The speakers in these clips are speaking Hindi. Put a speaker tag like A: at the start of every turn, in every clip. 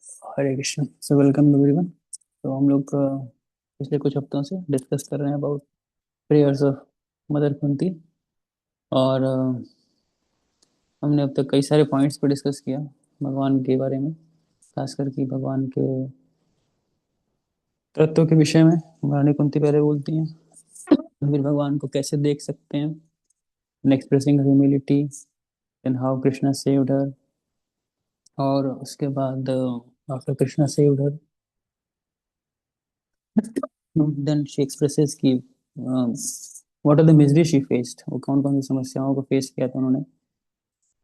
A: हरे कृष्ण। So welcome everyone. तो हम लोग पिछले कुछ हफ्तों से डिस्कस कर रहे हैं about prayers of mother Kunti. और हमने अब तक कई सारे पॉइंट्स पर डिस्कस किया भगवान के बारे में, खासकर कि भगवान के तत्व के विषय में। रानी कुंती पहले बोलती हैं, फिर भगवान को कैसे देख सकते हैं, and expressing humility and how Krishna saved her. और उसके बाद after Krishna saved her, then she expresses कि what are the misery she faced, वो कौन कौन सी समस्याओं को फेस किया था उन्होंने।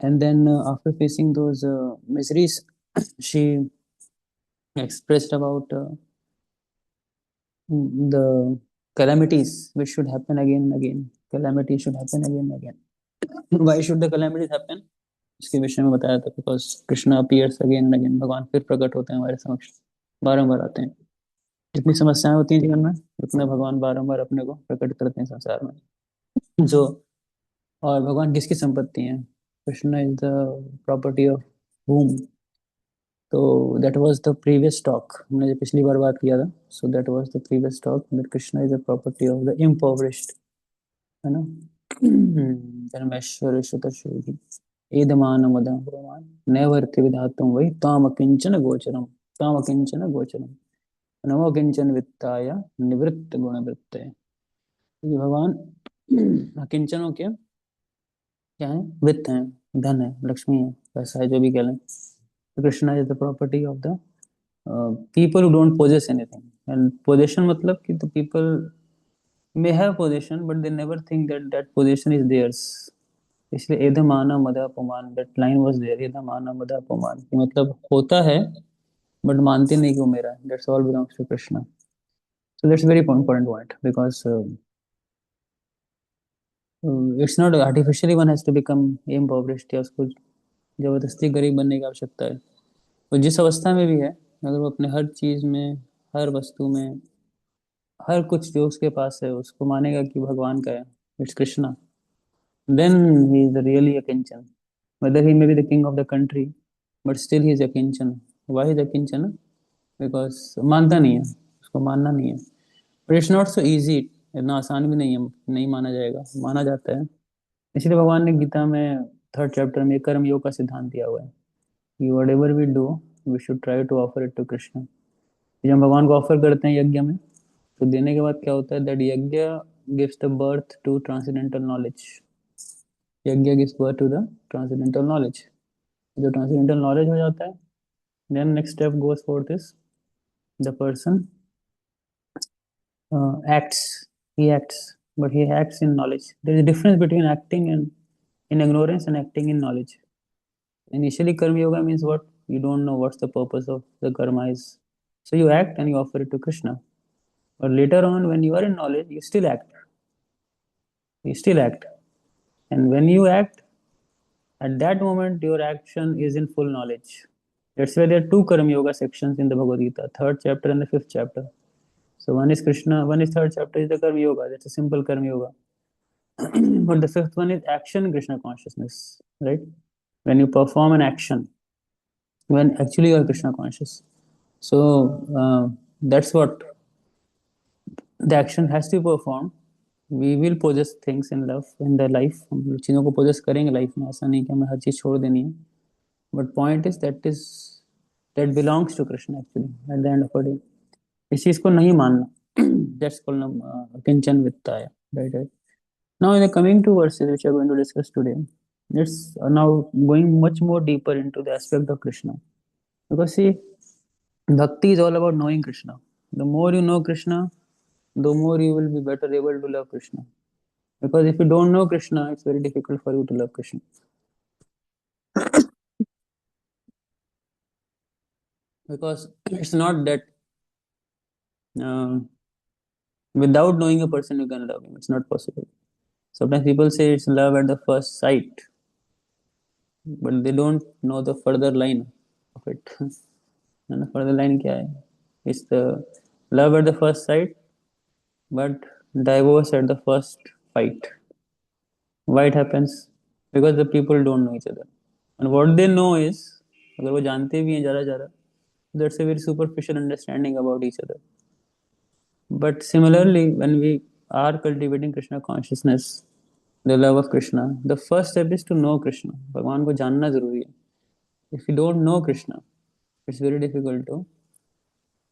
A: And then after facing those miseries, she expressed about the calamities which should happen again and again. Calamity should happen again and again. Why should the calamities happen? इसके विषय में बताया था, because Krishna appears again and again. भगवान फिर प्रकट होते हैं हमारे समक्ष, बारंबार आते हैं। जितनी समस्याएं होती हैं जीवन में, उतना भगवान बारंबार अपने को प्रकट करते हैं संसार में। जो और भगवान किसकी संपत्ति है? Krishna is the property of whom? तो that was the previous talk, हमने जो पिछली बार बात किया था। So that was the previous talk that Krishna is the property of the impoverished, है ना। धर्मेश्वर श्रुतशोधि एदमान मदं प्रमाण नैवर्त्य विधातुम वै ताम किंचन गोचरम, ताम किंचन गोचरम नमो किंचन वित्ताय निवृत्त गुणवृत्ते। ये भगवान किंचनों के क्या है? वित्त हैं, धन है, लक्ष्मी है, पैसा है, जो भी कह लें। तो Krishna is the property of the people who don't possess anything. And possession मतलब कि the people may have possession but they never think that that possession is theirs. इसलिए एधमाना मदा अपमान, that line was there, एधमाना मदा अपमान, कि मतलब होता है but मानते नहीं कि वो मेरा है। That's all belongs to Krishna. So that's a very important point because it's not artificially one has to become impoverished या उसको जबरदस्ती गरीब बनने की आवश्यकता है। वो जिस अवस्था में भी है, अगर वो अपने हर चीज में, हर वस्तु में, हर कुछ जो उसके पास है उसको मानेगा कि भगवान का है, it's Krishna, then he is really a kinchan. Whether he may be the king of the country but still he is a kinchan. Why is a kinchan? Because मानता नहीं है, उसको मानना नहीं है। But it's not so easy, इतना आसान भी नहीं है, नहीं माना जाएगा, माना जाता है। इसलिए भगवान ने गीता में थर्ड चैप्टर में कर्म योग का सिद्धांत दिया हुआ है कि whatever we do we should try to offer it to Krishna. जब हम भगवान को ऑफर करते हैं यज्ञ में, तो देने के बाद क्या होता है? That yajna gives the birth to transcendental knowledge. Yajna gives birth to the transcendental knowledge. जो ट्रांसेंडेंटल नॉलेज हो जाता है, then next step goes for this, the person acts, he acts, but he acts in knowledge. There is a difference between acting in ignorance and acting in knowledge. Initially karma yoga means what? You don't know what's the purpose of the karma is, so you act and you offer it to Krishna. But later on when you are in knowledge, you still act, you still act. And when you act, at that moment your action is in full knowledge. That's why there are two karma yoga sections in the Bhagavad Gita, third chapter and the fifth chapter. So one is Krishna, one is third chapter is the karma yoga, that's a simple karma yoga. But the fifth one is action Krishna consciousness, right? When you perform an action, when actually you are Krishna conscious. So that's what the action has to perform. We will possess things in love in the life, हम चीज़ों को possess करेंगे लाइफ में, ऐसा नहीं कि हमें हर चीज़ छोड़ देनी है। But point is that belongs to Krishna actually at the end of the day. इस चीज़ को नहीं मानना, that's called kitchen वित्ताय, right, right. Now in the coming two verses which we are going to discuss today, it's now going much more deeper into the aspect of Krishna. Because see, bhakti is all about knowing Krishna. The more you know Krishna, the more you will be better able to love Krishna. Because if you don't know Krishna, it's very difficult for you to love Krishna. Because it's not that uh, without knowing a person you can love him. It's not possible. Sometimes people say it's love at the first sight, but they don't know the further line of it. And the further line क्या है? It's the love at the first sight, but divorce at the first fight. Why it happens? Because the people don't know each other. And what they know is, अगर वो जानते भी हैं जरा जरा, That's a very superficial understanding about each other. But similarly, when we are cultivating Krishna consciousness, the love of Krishna, the first step is to know Krishna. भगवान को जानना जरूरी है. If you don't know Krishna, it's very difficult to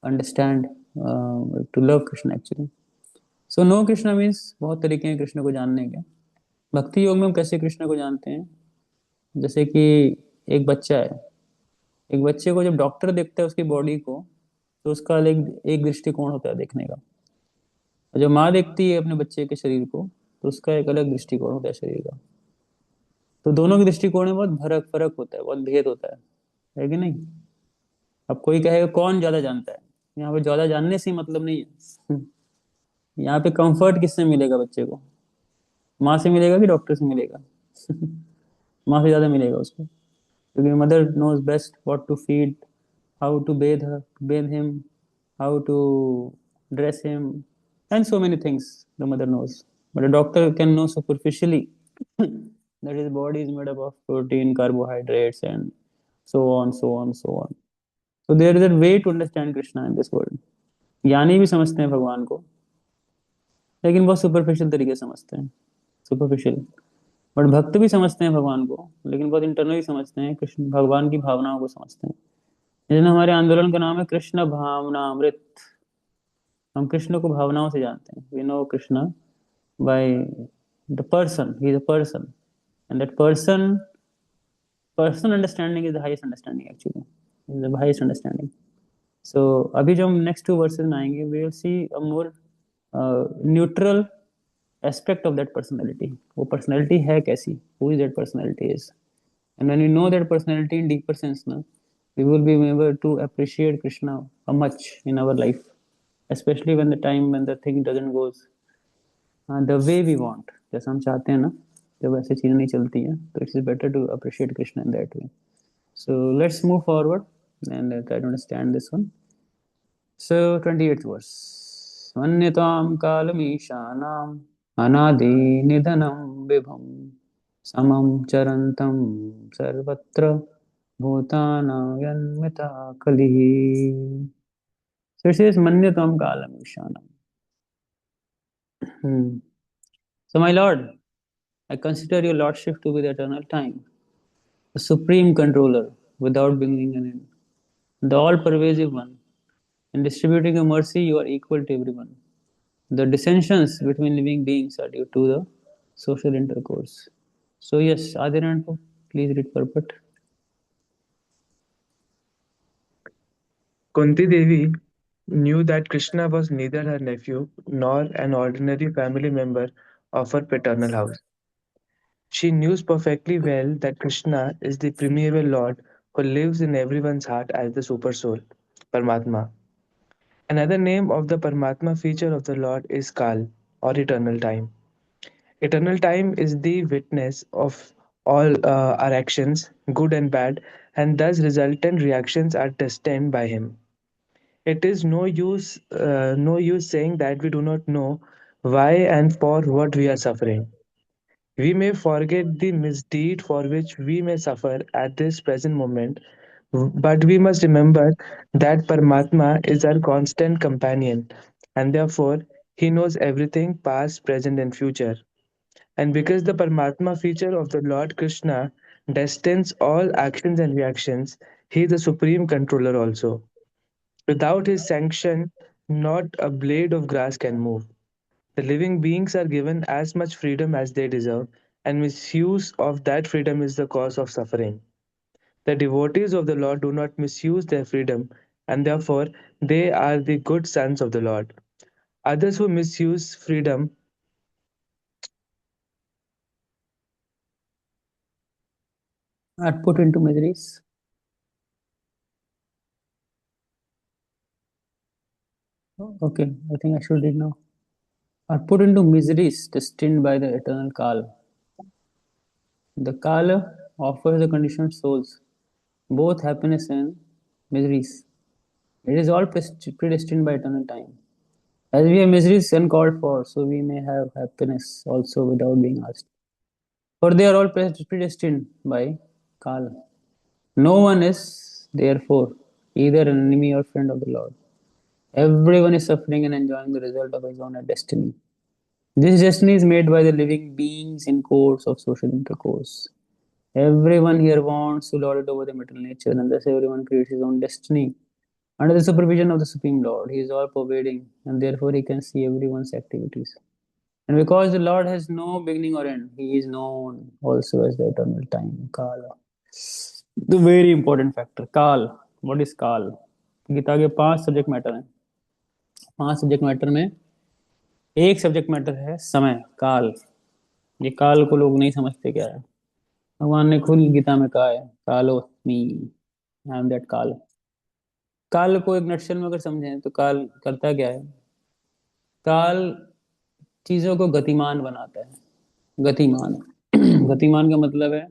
A: understand, to love Krishna actually. So know Krishna means बहुत तरीके हैं कृष्ण को जानने के. भक्ति योग में हम कैसे कृष्ण को जानते हैं? जैसे कि एक बच्चा है, एक बच्चे को जब डॉक्टर देखता है उसकी बॉडी को, तो उसका एक एक दृष्टिकोण होता है देखने का. और जब माँ देखती है अपने बच्चे के शरीर को, तो उसका एक अलग दृष्टिकोण होता है शरीर का. तो दोनों के दृष्टिकोण में बहुत फर्क फर्क होता है, बहुत भेद होता है कि नहीं? अब कोई कहेगा कौन ज्यादा जानता है. यहाँ पे ज्यादा जानने से ही मतलब नहीं है. यहाँ पे कंफर्ट किससे मिलेगा बच्चे को? माँ से मिलेगा कि डॉक्टर से मिलेगा? माँ से ज्यादा मिलेगा उसको, क्योंकि mother knows best what to feed, how to bathe him, how to dress him, and so many things the mother knows. But a doctor can know superficially that his body is made up of protein, carbohydrates, and so on, so on, so on. So there is a way to understand Krishna in this world. ज्ञानी भी समझते हैं भगवान को, लेकिन बहुत सुपरफिशियल तरीके से समझते हैं, सुपरफिशियल. बट भक्त भी समझते हैं भगवान को, लेकिन बहुत इंटरनली समझते हैं, कृष्ण भगवान की भावनाओं को समझते हैं. इसलिए हमारे आंदोलन का नाम है कृष्ण भावनामृत. हम कृष्ण को भावनाओं से जानते हैं. We know Krishna by the person, he is a person, and that person, personal understanding is the highest understanding actually, is the highest understanding. So अभी जो हम नेक्स्ट टू वर्सेस में आएंगे, we will see a more neutral aspect of that personality. वो पर्सनैलिटी है कैसी, who is that personality is. And when we know that personality in deeper sense, na, we will be able to appreciate Krishna much in our life, especially when the time when the thing doesn't goes the way we want. जैसा हम चाहते हैं ना, जब ऐसी चीजें नहीं चलती हैं, तो it's better to appreciate Krishna in that way. So let's move forward and try to understand this one. So 28th verse. मन्यताम कालमीशानाम अनादि निधनम विभम समं चरन्तं सर्वत्र भूतानां कलिः. So it says manyatvam kalam ishanam. So my lord, I consider your lordship to be the eternal time, the supreme controller without beginning and end, the all-pervasive one. In distributing your mercy, you are equal to everyone. The dissensions between living beings are due to the social intercourse. So yes, Adiranto, please read purport.
B: Kunti Devi knew that Krishna was neither her nephew nor an ordinary family member of her paternal house. She knew perfectly well that Krishna is the primeval Lord who lives in everyone's heart as the Supersoul, Paramatma. Another name of the Paramatma feature of the Lord is Kal, or eternal time. Eternal time is the witness of all our actions, good and bad, and thus resultant reactions are destined by him. It is no use saying that we do not know why and for what we are suffering. We may forget the misdeed for which we may suffer at this present moment, but we must remember that Paramatma is our constant companion, and therefore he knows everything past, present, and future. And because the Paramatma feature of the Lord Krishna destines all actions and reactions, he is the supreme controller also. Without his sanction, not a blade of grass can move. The living beings are given as much freedom as they deserve, and misuse of that freedom is the cause of suffering. The devotees of the Lord do not misuse their freedom, and therefore they are the good sons of the Lord. Others who misuse freedom
A: Are put into miseries. Okay, I think I should read now. Are put into miseries destined by the eternal Kal. The Kala offers the conditioned souls both happiness and miseries. It is all predestined by eternal time. As we have miseries uncalled for, so we may have happiness also without being asked. For they are all predestined by Kala. No one is therefore either an enemy or friend of the Lord. Everyone is suffering and enjoying the result of his own destiny. This destiny is made by the living beings in course of social intercourse. Everyone here wants to lord it over the material nature, and thus everyone creates his own destiny. Under the supervision of the Supreme Lord, he is all pervading, and therefore he can see everyone's activities. And because the Lord has no beginning or end, he is known also as the eternal time, Kala. The very important factor, Kal. What is Kal? Gita के 5 सब्जेक्ट मैटर हैं। 5 सब्जेक्ट मैटर में एक सब्जेक्ट मैटर है समय, काल। ये काल को लोग नहीं समझते क्या है। भगवान ने खुद गीता में कहा है, कालोस्मि, आई एम दैट काल। काल को एक नटशल में अगर समझें तो काल करता क्या है? काल चीजों को गतिमान बनाता है। गतिमान गतिमान का मतलब है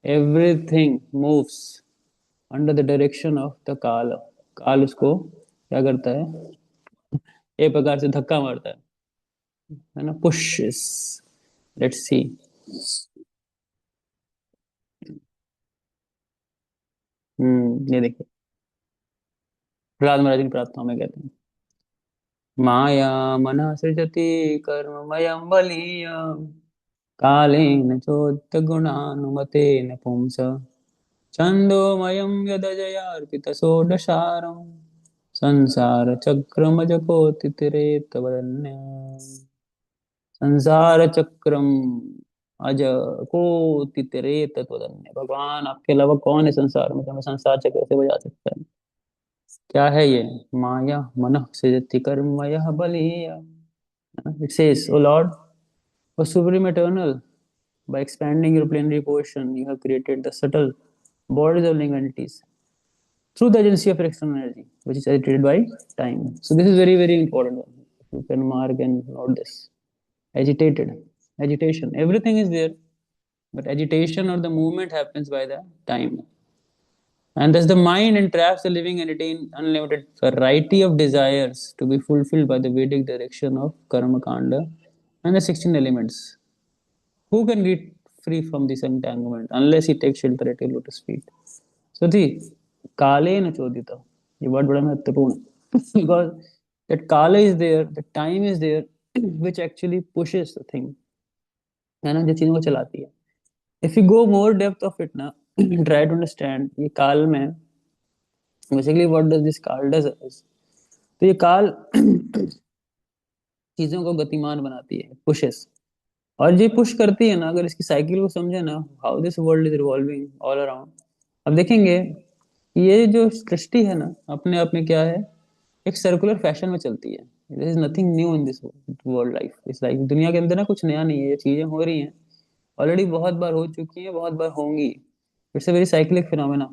A: everything moves under the direction of the काल। काल उसको क्या करता है? एक प्रकार से धक्का मारता है ना, पुशेस। Let's see. ये देखिए, प्रहलाद महाराज की प्रार्थना में कहते हैं, माया मनः सृजति कर्ममयं बलीयं कालेन चोक्त गुणानुमतेन पुंस छन्दोमयं यदजयार्पितषोडशारं संसार चक्रमजकोत्तिरेतवदन्य संसार चक्रम अज कोत्तिरेत त्वदन्य। भगवान आपके अलावा कौन है संसार में, तो हमें संसार चक्र से बजा सकता है? क्या है ये? माया मनः सृजति कर्ममयः बलीयः। It says, O Lord, O Supreme Eternal, by expanding your plenary portion, you have created the subtle bodies of living entities through the agency of external energy, which is agitated by time. So this is very, very important. You can mark and note this. Agitated, agitation. Everything is there, but agitation or the movement happens by the time. And thus the mind entraps the living entity in unlimited variety of desires to be fulfilled by the Vedic direction of Karma Kanda and the 16 elements. Who can get free from this entanglement unless he takes shelter at a lotus feet? So see, Kale na chodita. ये word बड़ा महत्वपूर्ण है because that Kala is there, the time is there, which actually pushes the thing, है ना, जो चीजों को चलाती है। If you go more depth of it ना, try to understand ये काल में बेसिकली व्हाट डज दिस काल डज इज, तो ये काल चीजों को गतिमान बनाती है, पुशेस। और ये पुश करती है ना, अगर इसकी साइकिल को समझे ना, how this world is revolving all around, अब देखेंगे कि ये जो सृष्टि है ना, अपने आप में क्या है, एक सर्कुलर फैशन में चलती है। There is nothing new in this world life. इस लाइफ दुनिया के अंदर ना कुछ नया नहीं है, ये चीजें हो रही हैं, ऑलरेडी बहुत बार हो चुकी हैं, बहुत बार होंगी। It's a very cyclic phenomena.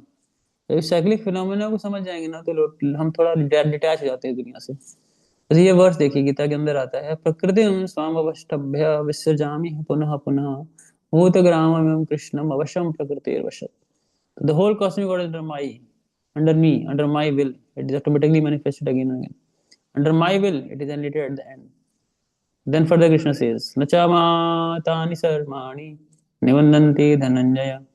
A: तो इस साइक्लिक फिनोमेना को समझ जाएंगे ना, तो हम थोड़ा डिटैच हो जाते हैं दुनिया से। तो ये वर्ष देखिए, गीता के अंदर आता है, प्रकृति स्वामवष्टभ्य विसृजामि पुनः पुनः भूतग्रामं कृष्णम अवशम प्रकृतिर्वशत्। The whole cosmic order under under me, under my will, it is automatically manifested again and again. Under my will, it is enlightened at the end. Then further Krishna says, Nachamatani sarmani nivandanti dhananjaya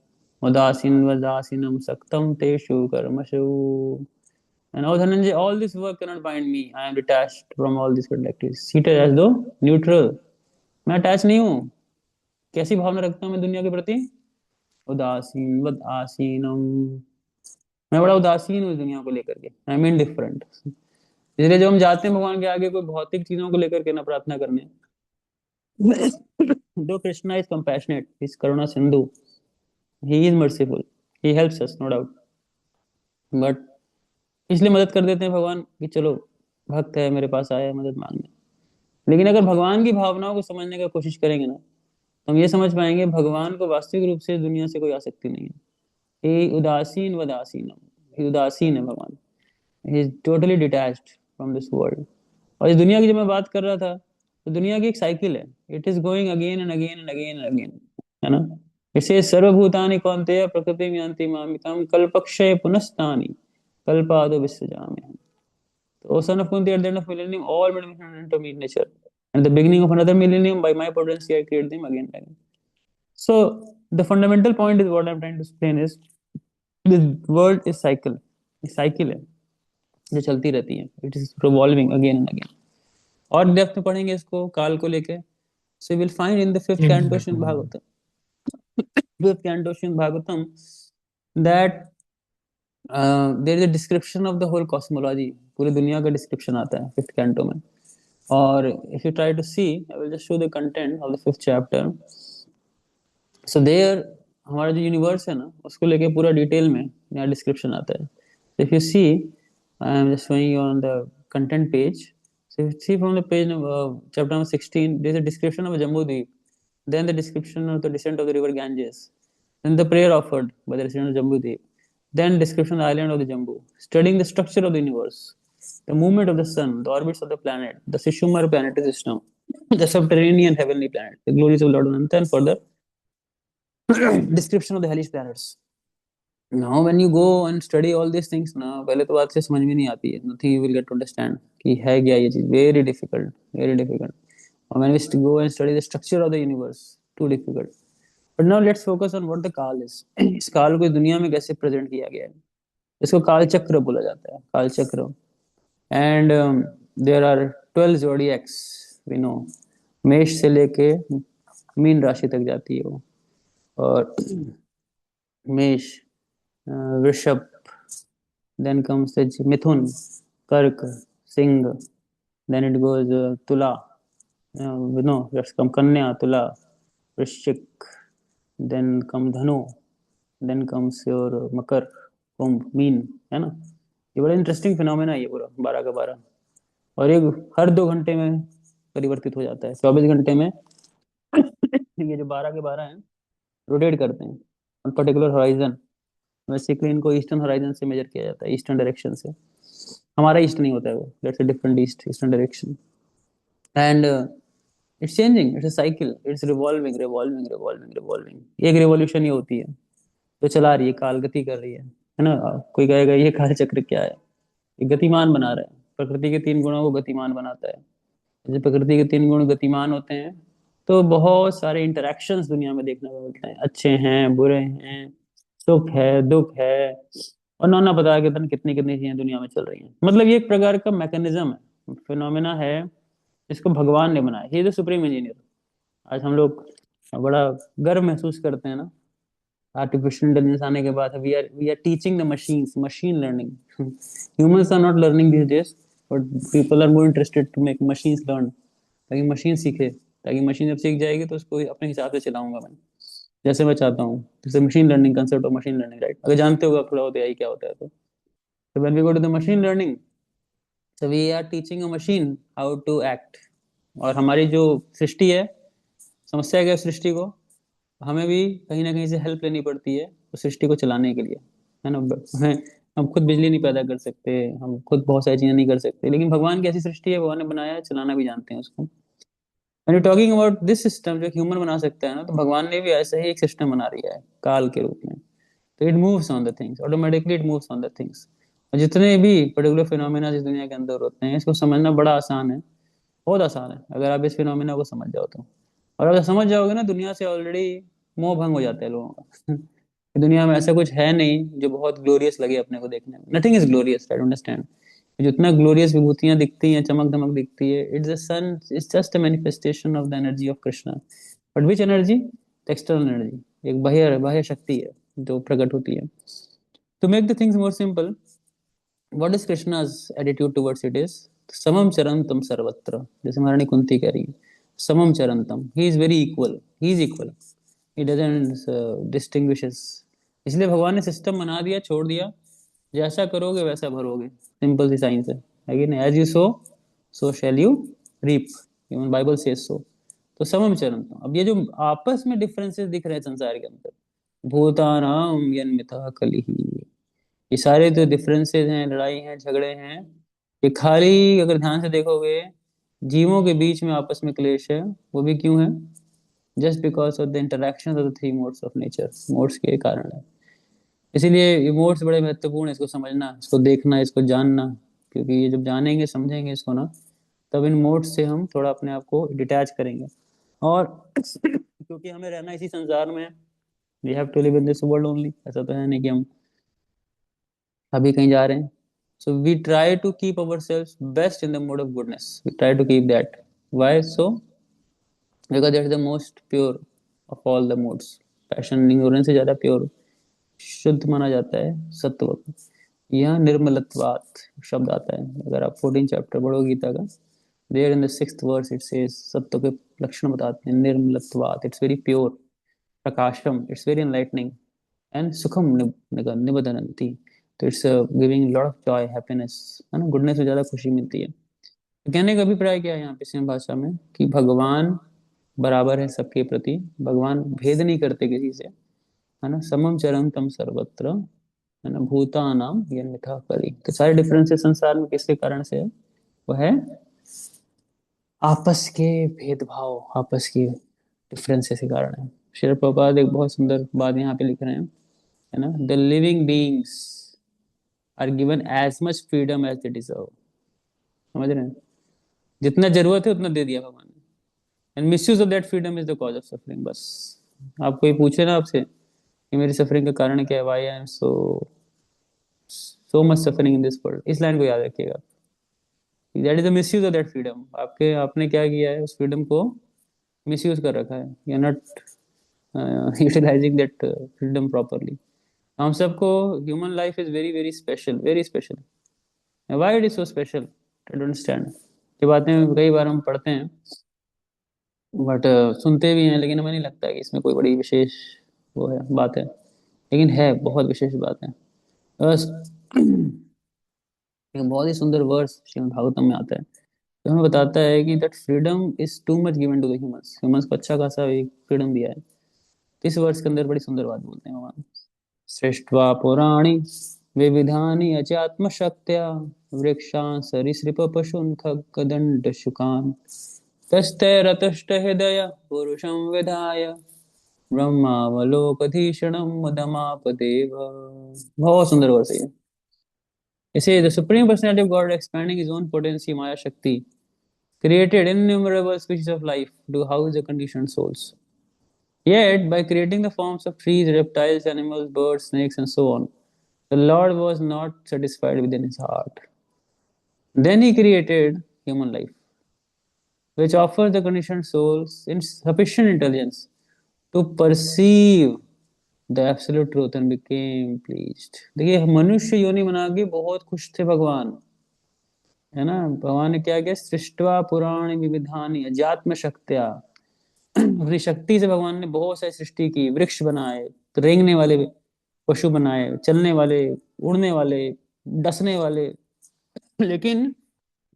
A: udasin vadasinam saktam teshu karmashu. And oh Dhananjay, all this work cannot bind me. I am detached from all these activities. Seated as though neutral. मैं अटैच नहीं हूँ। कैसी भावना रखता हूँ मैं दुनिया के प्रति? उदासीन वद आसीनम। मैं बड़ा उदासीन हूँ इस दुनिया को लेकर के। I am indifferent. इसलिए जब हम जाते हैं भगवान के आगे कोई भौतिक चीजों को लेकर के ना प्रार्थना करने, though Krishna is compassionate, he's Karuna Sindhu, he is merciful, he helps us, no doubt. But इसलिए मदद कर देते हैं भगवान कि चलो भक्त है मेरे पास आया है मदद मांगने। लेकिन अगर भगवान की भावनाओं को समझने का कोशिश करेंगे ना, तो हम ये समझ पाएंगे भगवान को वास्तविक रूप से दुनिया से कोई आसक्ति नहीं है। ये उदासीन वदासीनम, ये उदासीन है भगवान। He is totally detached from this world. और इस दुनिया की जब मैं बात कर रहा था, तो दुनिया की एक साइकिल है, it is going again and again and again and again, है ना। इसे सर्वभूतानि कौन्तेय प्रकृतिम यान्ति मामिकाम कल्पक्षय पुनस्तानि कल्पादो विसृजाम्यहम्। So, O son of Kunti, at the end of millennium, all men enter meet nature. And the beginning of another millennium, by my potency, I create them again and again. So, the fundamental point is what I'm trying to explain is this world is cycle. It's cycle है। जो चलती रहती है, it is revolving again and again. और डेप्थ में पढ़ेंगे इसको काल को लेके, so you will find in the fifth canto Srimad Bhagavatam, fifth canto Srimad Bhagavatam, that there is a description of the whole cosmology, पूरी दुनिया का डिस्क्रिप्शन आता है फिफ्थ कैंटो में। और if you try to see, I will just show the content of the fifth chapter. So there हमारा जो यूनिवर्स है ना उसको लेके पूरा डिटेल में यहाँ डिस्क्रिप्शन आता है। If you see, I am just showing you on the content page. So if you see from the page number, chapter number 16, there is a description of Jambu Deep. Then the description of the descent of the river Ganges. Then the prayer offered by the resident of Jambu Deep. Then description of the island of the Jambu. Studying the structure of the universe, the movement of the sun, the orbits of the planet, the Sishumar planetary system, the subterranean heavenly planet, the glories of Lord Ananta, and further description of the hellish planets. Now when you go and study all these things ना, पहले तो बात से समझ में नहीं आती है, nothing you will get to understand कि है क्या ये चीज, very difficult, very difficult. And when we go and study the structure of the universe, too difficult. But now let's focus on what the काल is. इस काल को इस दुनिया में कैसे प्रेजेंट किया गया है, इसको काल चक्र बोला जाता है, काल चक्र। And there are 12 zodiacs, we know, मेष से लेके मीन राशि तक जाती है वो। और मेष, वृषभ, then comes the Mithun, Kark, Singh, then it goes Tula, let's come Kanya, Tula, Vrishchik, then come Dhanu, then comes your Makar, Kumbh, Meen, है ना। ये बड़ा इंटरेस्टिंग फिनोमेना है ये पूरा 12 का 12। और ये हर 2 घंटे में परिवर्तित हो जाता है, 24 घंटे में ये जो 12 के 12 हैं रोटेट करते हैं ऑन पर्टिकुलर हॉराइजन। बेसिकली इनको ईस्टर्न हॉराइजन से मेजर किया जाता है, ईस्टर्न डायरेक्शन से। हमारा ईस्ट नहीं होता है वो, let's say different east, eastern direction. And it's changing, it's a cycle, it's revolving revolving revolving revolving. एक रिवॉल्यूशन ये होती है तो चला रही है, काल गति कर रही है ना। कोई कहेगा ये काल चक्र क्या है, ये गतिमान बना रहा है, प्रकृति के 3 गुणों को गतिमान बनाता है। जैसे प्रकृति के 3 गुण गतिमान होते हैं तो बहुत सारे इंटरेक्शंस दुनिया में देखने को मिलते हैं, अच्छे हैं बुरे हैं, सुख है दुख है, और नाना प्रकार के कितनी कितनी चीजें दुनिया में चल रही हैं। मतलब ये एक प्रकार का मैकेनिज्म है, फिनोमेना है, इसको भगवान ने बनाया, ये जो सुप्रीम इंजीनियर। आज हम लोग बड़ा गर्व महसूस करते हैं ना आर्टिफिशियल इंटेलिजेंस आने के बाद। We are teaching the machines, machine learning. Humans are not learning this days, but people are more interested to make machines learn, ताकि मशीन सीखे, ताकि मशीन जब सीख जाएगी तो उसको अपने हिसाब से चलाऊंगा मैं, जैसे मैं चाहता हूँ। जैसे machine learning, concept of machine learning, right? अगर जानते होगा थोड़ा बहुत AI क्या होता है तो when we go to the machine learning, so we are teaching a machine how to act. और हमारी जो सृष्टि है, समस्या क्या है सृष्टि को, हमें भी कहीं ना कहीं से हेल्प लेनी पड़ती है उस सृष्टि को चलाने के लिए, है ना। हमें, हम खुद बिजली नहीं पैदा कर सकते, हम खुद बहुत सारी चीजें नहीं कर सकते, लेकिन भगवान की ऐसी सृष्टि है, भगवान ने बनाया है, चलाना भी जानते हैं उसको। When you're talking about this system जो ह्यूमन बना सकता है ना, तो भगवान ने भी ऐसा ही एक सिस्टम बना दिया है काल के रूप में। तो it moves on the things, automatically it moves on the things. और जितने भी पर्टिकुलर फिनोमेना इस दुनिया के अंदर होते हैं, इसको समझना बड़ा आसान है, बहुत आसान है, अगर आप इस फिनोमेना को समझ जाओ तो। और अगर समझ जाओगे ना, दुनिया से ऑलरेडी मोह भंग हो जाता है लोगों का। दुनिया में ऐसा कुछ है नहीं जो बहुत ग्लोरियस लगे अपने को देखने में। Nothing is glorious, I understand. जितना ग्लोरियस विभूतियां दिखती हैं, चमक धमक दिखती है, it's the sun, it's just a manifestation of the energy of Krishna. But which energy? External energy, एक बाह्य बाह्य शक्ति है जो प्रकट होती है। To make the things more simple, what is Krishna's attitude towards it is समम चरंतम सर्वत्र। जैसे महारानी कुंती कह रही है, समम चरंतम, he is very equal, he is equal, he doesn't distinguishes. इसलिए भगवान ने सिस्टम बना दिया, छोड़ दिया, जैसा करोगे वैसा भरोगे, सिंपल सी साइंस है कि नहीं? As you sow so shall you reap, even Bible says so. तो समम चरंतम। अब ये जो आपस में डिफरेंसेस दिख रहे हैं संसार के अंदर, भूतानाम यन्मितः कलिहि, ये सारे जो डिफरेंसेस हैं, लड़ाई हैं, झगड़े हैं, ये खाली अगर ध्यान से देखोगे जीवों के बीच में आपस में क्लेश है। वो भी क्यों है? Just because of the interaction of the 3 modes of nature, modes के कारण है। इसीलिए ये मोड्स बड़े महत्वपूर्ण है, इसको समझना, इसको देखना, इसको जानना। क्योंकि ये जब जानेंगे समझेंगे इसको ना, तब इन मोड्स से हम थोड़ा अपने आप को डिटैच करेंगे। और क्योंकि हमें रहना इसी संसार में, we have to live in this world only. ऐसा तो है नहीं कि हम अभी कहीं जा रहे हैं, So we try to keep ourselves best in the mode of goodness. We try to keep that. Why so? Because that's the most pure of all the modes. Passion ignorance से ज़्यादा प्योर शुद्ध माना जाता है सत्व को। यहाँ निर्मलत्वात् शब्द आता है। अगर आप 14 चैप्टर पढ़ो गीता का, there in the 6th verse it says, सत्व के लक्षण बताते हैं निर्मलत्वात्, इट्स वेरी प्योर, प्रकाशम, इट्स वेरी एनलाइटनिंग, एंड सुखम निबधनंती, तो it's giving lot of joy, happiness, है ना, गुडनेस से ज्यादा खुशी मिलती है। तो कहने का अभिप्राय क्या है यहाँ पे सेम भाषा में कि भगवान बराबर है सबके प्रति, भगवान भेद नहीं करते किसी से, है ना, समम चरम तम सर्वत्र, है ना, भूतानाम यन्यथा करी। तो सारे डिफरेंसेस संसार में किसके कारण से है? वो है आपस के भेदभाव, आपस के डिफरेंसेस के कारण है। श्रील प्रभुपाद एक बहुत सुंदर बात यहाँ पे लिख रहे हैं, है ना, the living beings are given as much freedom as they deserve. समझ रहे हैं? जितना जरूरत है उतना दे दिया भगवान ने, and misuse of that freedom is the cause of suffering. बस आप कोई पूछे ना आपसे कि मेरी सफरिंग का कारण क्या है, why I am so much suffering in this world, इस लाइन को याद रखिएगा। That is the misuse of that freedom. आपके आपने क्या किया है, उस फ्रीडम को मिसयूज कर रखा है, you are not utilising that freedom properly. हम सबको human life is very very special, very special. Why it is so special, I don't understand. ये बातें कई बार हम पढ़ते हैं, बट सुनते भी हैं, लेकिन हमें नहीं लगता कि इसमें कोई बड़ी विशेष वो है, बात है, लेकिन है, बहुत विशेष बात है। बस एक बहुत ही सुंदर वर्स श्रीमद् भागवतम में आता है, तो हमें बताता है कि that freedom is too much given to the humans. Humans को अच्छा खासा एक फ्रीडम दिया है। इस वर्ष के अंदर बड़ी सुंदर बात बोलते हैं भगवान, सृष्ट्वा पुराणी विविधानि अध्यात्मशक्त्या वृक्षान् सरीसृप पशून् खगदण्ड शुकान् तस्थैरतुष्ट हृदय पुरुषं विधाय ब्रह्मावलोकधीषणं मुदमापदेव। बहुत सुंदर वर्ष है ये। इसे the supreme personality of God expanding his own potency maya shakti created innumerable species of life to house the conditioned souls. Yet, by creating the forms of trees, reptiles, animals, birds, snakes, and so on, the Lord was not satisfied within his heart. Then he created human life, which offers the conditioned souls sufficient intelligence to perceive the absolute truth and became pleased. देखिए, मनुष्य योनि बना के बहुत खुश थे भगवान, है ना। भगवान ने क्या किया, सृष्टवा पुराण विविधानि अध्यात्म शक्त्या, अपनी शक्ति से भगवान ने बहुत सारी सृष्टि की, वृक्ष बनाए, रेंगने वाले पशु बनाए, चलने वाले, उड़ने वाले, डसने वाले। लेकिन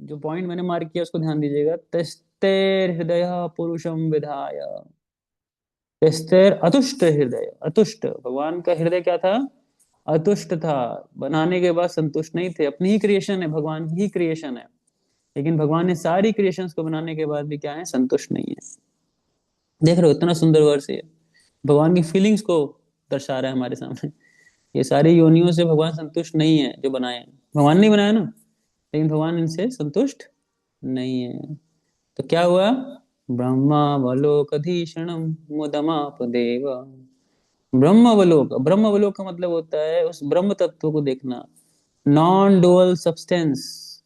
A: जो पॉइंट मैंने मार्क किया उसको ध्यान दीजिएगा, तस्तेर हृदय पुरुषम विधाय, तस्तेर अतुष्ट हृदय, अतुष्ट, भगवान का हृदय क्या था, अतुष्ट था, बनाने के बाद संतुष्ट नहीं थे। अपनी ही क्रिएशन है, भगवान ही क्रिएशन है, लेकिन भगवान ने सारी क्रिएशंस को बनाने के बाद भी क्या है, संतुष्ट नहीं है। देख रहे हो, इतना सुंदर वर्ष है, भगवान की फीलिंग्स को दर्शा रहा है हमारे सामने। ये सारी योनियों से भगवान संतुष्ट नहीं है, जो बनाए हैं भगवान नहीं बनाया ना, लेकिन भगवान इनसे संतुष्ट नहीं है। तो क्या हुआ, ब्रह्मावलोकधीषणम मुदमापदेव। ब्रह्मावलोक, ब्रह्मावलोक का मतलब होता है उस ब्रह्म तत्व को देखना, नॉन डुअल सब्सटेंस,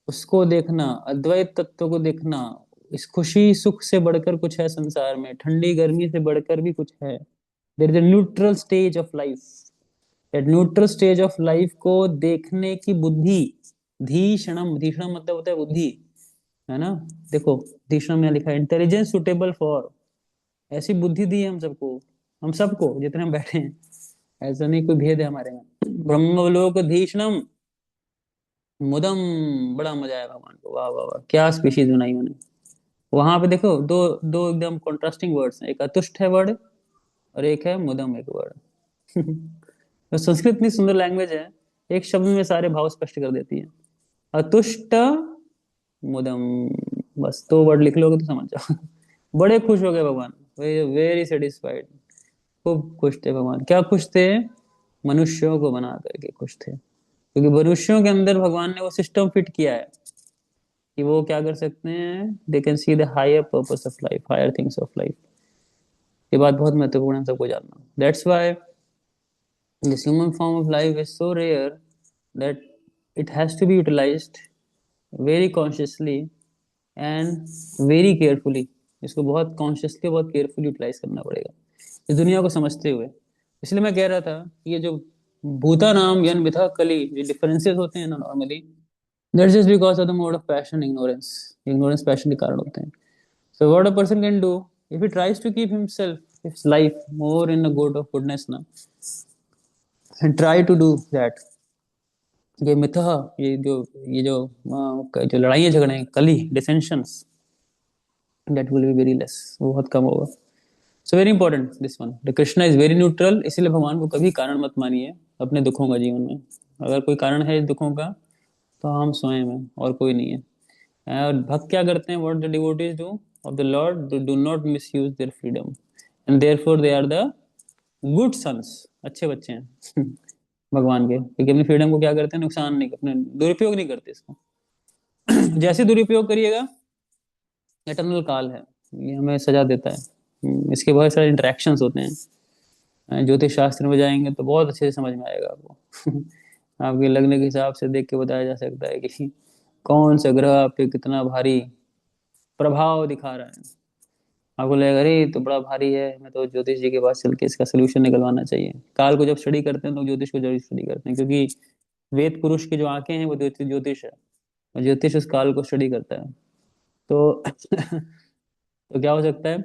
A: उसको देखना, अद्वैत तत्व को देखना। इस खुशी सुख से बढ़कर कुछ है संसार में, ठंडी गर्मी से बढ़कर भी कुछ है। There is a neutral stage of life. That neutral stage of life को देखने की बुद्धि, धीषणम, धीषणम मतलब होता है बुद्धि, है ना। देखो, धीषणम में लिखा है इंटेलिजेंस सुटेबल फॉर, ऐसी बुद्धि दी है हम सबको, हम सबको जितने हम बैठे हैं, ऐसा नहीं कोई भेद है हमारे में। ब्रह्मलोक धीषणम मुदम, बड़ा मजा आया भगवान को, वाह वाह वाह, क्या स्पीशीज बनाई उन्होंने। वहां पे देखो, दो दो एकदम कॉन्ट्रास्टिंग वर्ड्स हैं, एक अतुष्ट है वर्ड और एक है मुदम एक वर्ड। तो संस्कृत इतनी सुंदर लैंग्वेज है, एक शब्द में सारे भाव स्पष्ट कर देती है। अतुष्ट मुदम, बस दो वर्ड लिख लोगे तो समझ जाओ। बड़े खुश हो गए भगवान, वेरी सेटिस्फाइड, खूब खुश थे भगवान। क्या खुश थे, मनुष्यों को बना करके खुश थे, क्योंकि मनुष्यों के अंदर भगवान ने वो सिस्टम फिट किया है कि वो क्या कर सकते हैं, they can see the higher purpose of life, higher things of life. ये बात बहुत महत्वपूर्ण है सबको जानना। That's why this human form of life is so rare that it has to be utilised very consciously and very carefully. इसको बहुत कॉन्शियसली बहुत केयरफुली यूटिलाइज करना पड़ेगा इस दुनिया को समझते हुए। इसलिए मैं कह रहा था कि ये जो भूता नाम यन मिथा कली जो डिफरेंसेस होते हैं ना normally, that's just because of the mode of passion ignorance. Ignorance passion के कारण होते हैं। So what a person can do if he tries to keep himself his life more in a good of goodness ना, and try to do that. ये मिथः, ये जो लड़ाइयाँ झगड़े हैं, कली dissensions, that will be very less, वो बहुत कम होगा। So very important this one, the Krishna is very neutral. इसीलिए भगवान को कभी कारण मत मानिए अपने दुखों का जीवन में। अगर कोई कारण है इस दुखों का तो हम स्वयं हैं और कोई नहीं है। और भक्त क्या करते हैं, what the devotees do of the lord, they do not misuse their freedom and therefore they are the good sons, अच्छे बच्चे हैं भगवान के, क्योंकि अपनी फ्रीडम को क्या करते हैं, नुकसान नहीं, अपने दुरुपयोग नहीं करते इसको। जैसे दुरुपयोग करिएगा, एटर्नल काल है, ये हमें सजा देता है। इसके बहुत सारे इंटरेक्शंस होते हैं। ज्योतिष शास्त्र में जाएंगे तो बहुत अच्छे से समझ में आएगा आपको। आपके लगने के हिसाब से देख के बताया जा सकता है कि कौन सा ग्रह आप पे कितना भारी प्रभाव दिखा रहा है। आपको लगेगा अरे ये तो बड़ा भारी है, मैं तो ज्योतिष जी के पास चल के इसका सोल्यूशन निकलवाना चाहिए। काल को जब स्टडी करते हैं तो ज्योतिष को जरूर स्टडी करते हैं, क्योंकि वेद पुरुष की जो आंखें हैं वो ज्योतिष है, और ज्योतिष उस काल को स्टडी करता है। तो तो क्या हो सकता है,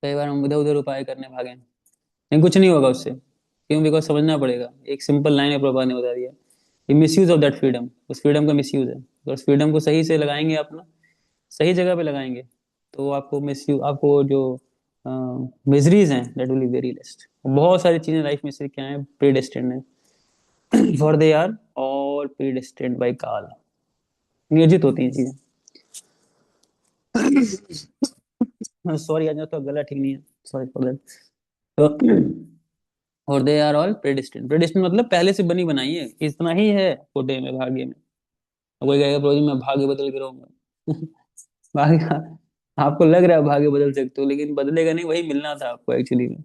A: कई बार हम इधर उधर उपाय करने भागे, लेकिन कुछ नहीं होगा उससे। क्यों? बिकॉज समझना पड़ेगा, एक सिंपल लाइन है प्रभा ने बता दिया, ये miss use of that freedom, उस फ्रीडम का मिस यूज है। तो उस फ्रीडम को सही से लगाएंगे, अपना सही जगह पे लगाएंगे, तो आपको मिस यू आपको जो मिजरीज हैं that will be very least. बहुत सारी चीजें लाइफ में से क्या है, प्री डेस्टिन्ड है। For they are all predestined by kaal, नियोजित होती हैं चीजें। सॉरी, आज तो गला ठीक नहीं है, सॉरी फॉर दैट। तो और दे आर ऑल प्रेडिस्टिन्ड। प्रेडिस्टिन्ड मतलब पहले से बनी बनाई है, इतना ही है कोटे में, भाग्य में। कोई कहेगा प्रभु जी मैं भाग्य बदल के रहूंगा। भाग्य, आपको लग रहा है भाग्य बदल सकते हो, लेकिन बदलेगा नहीं, वही मिलना था आपको एक्चुअली में।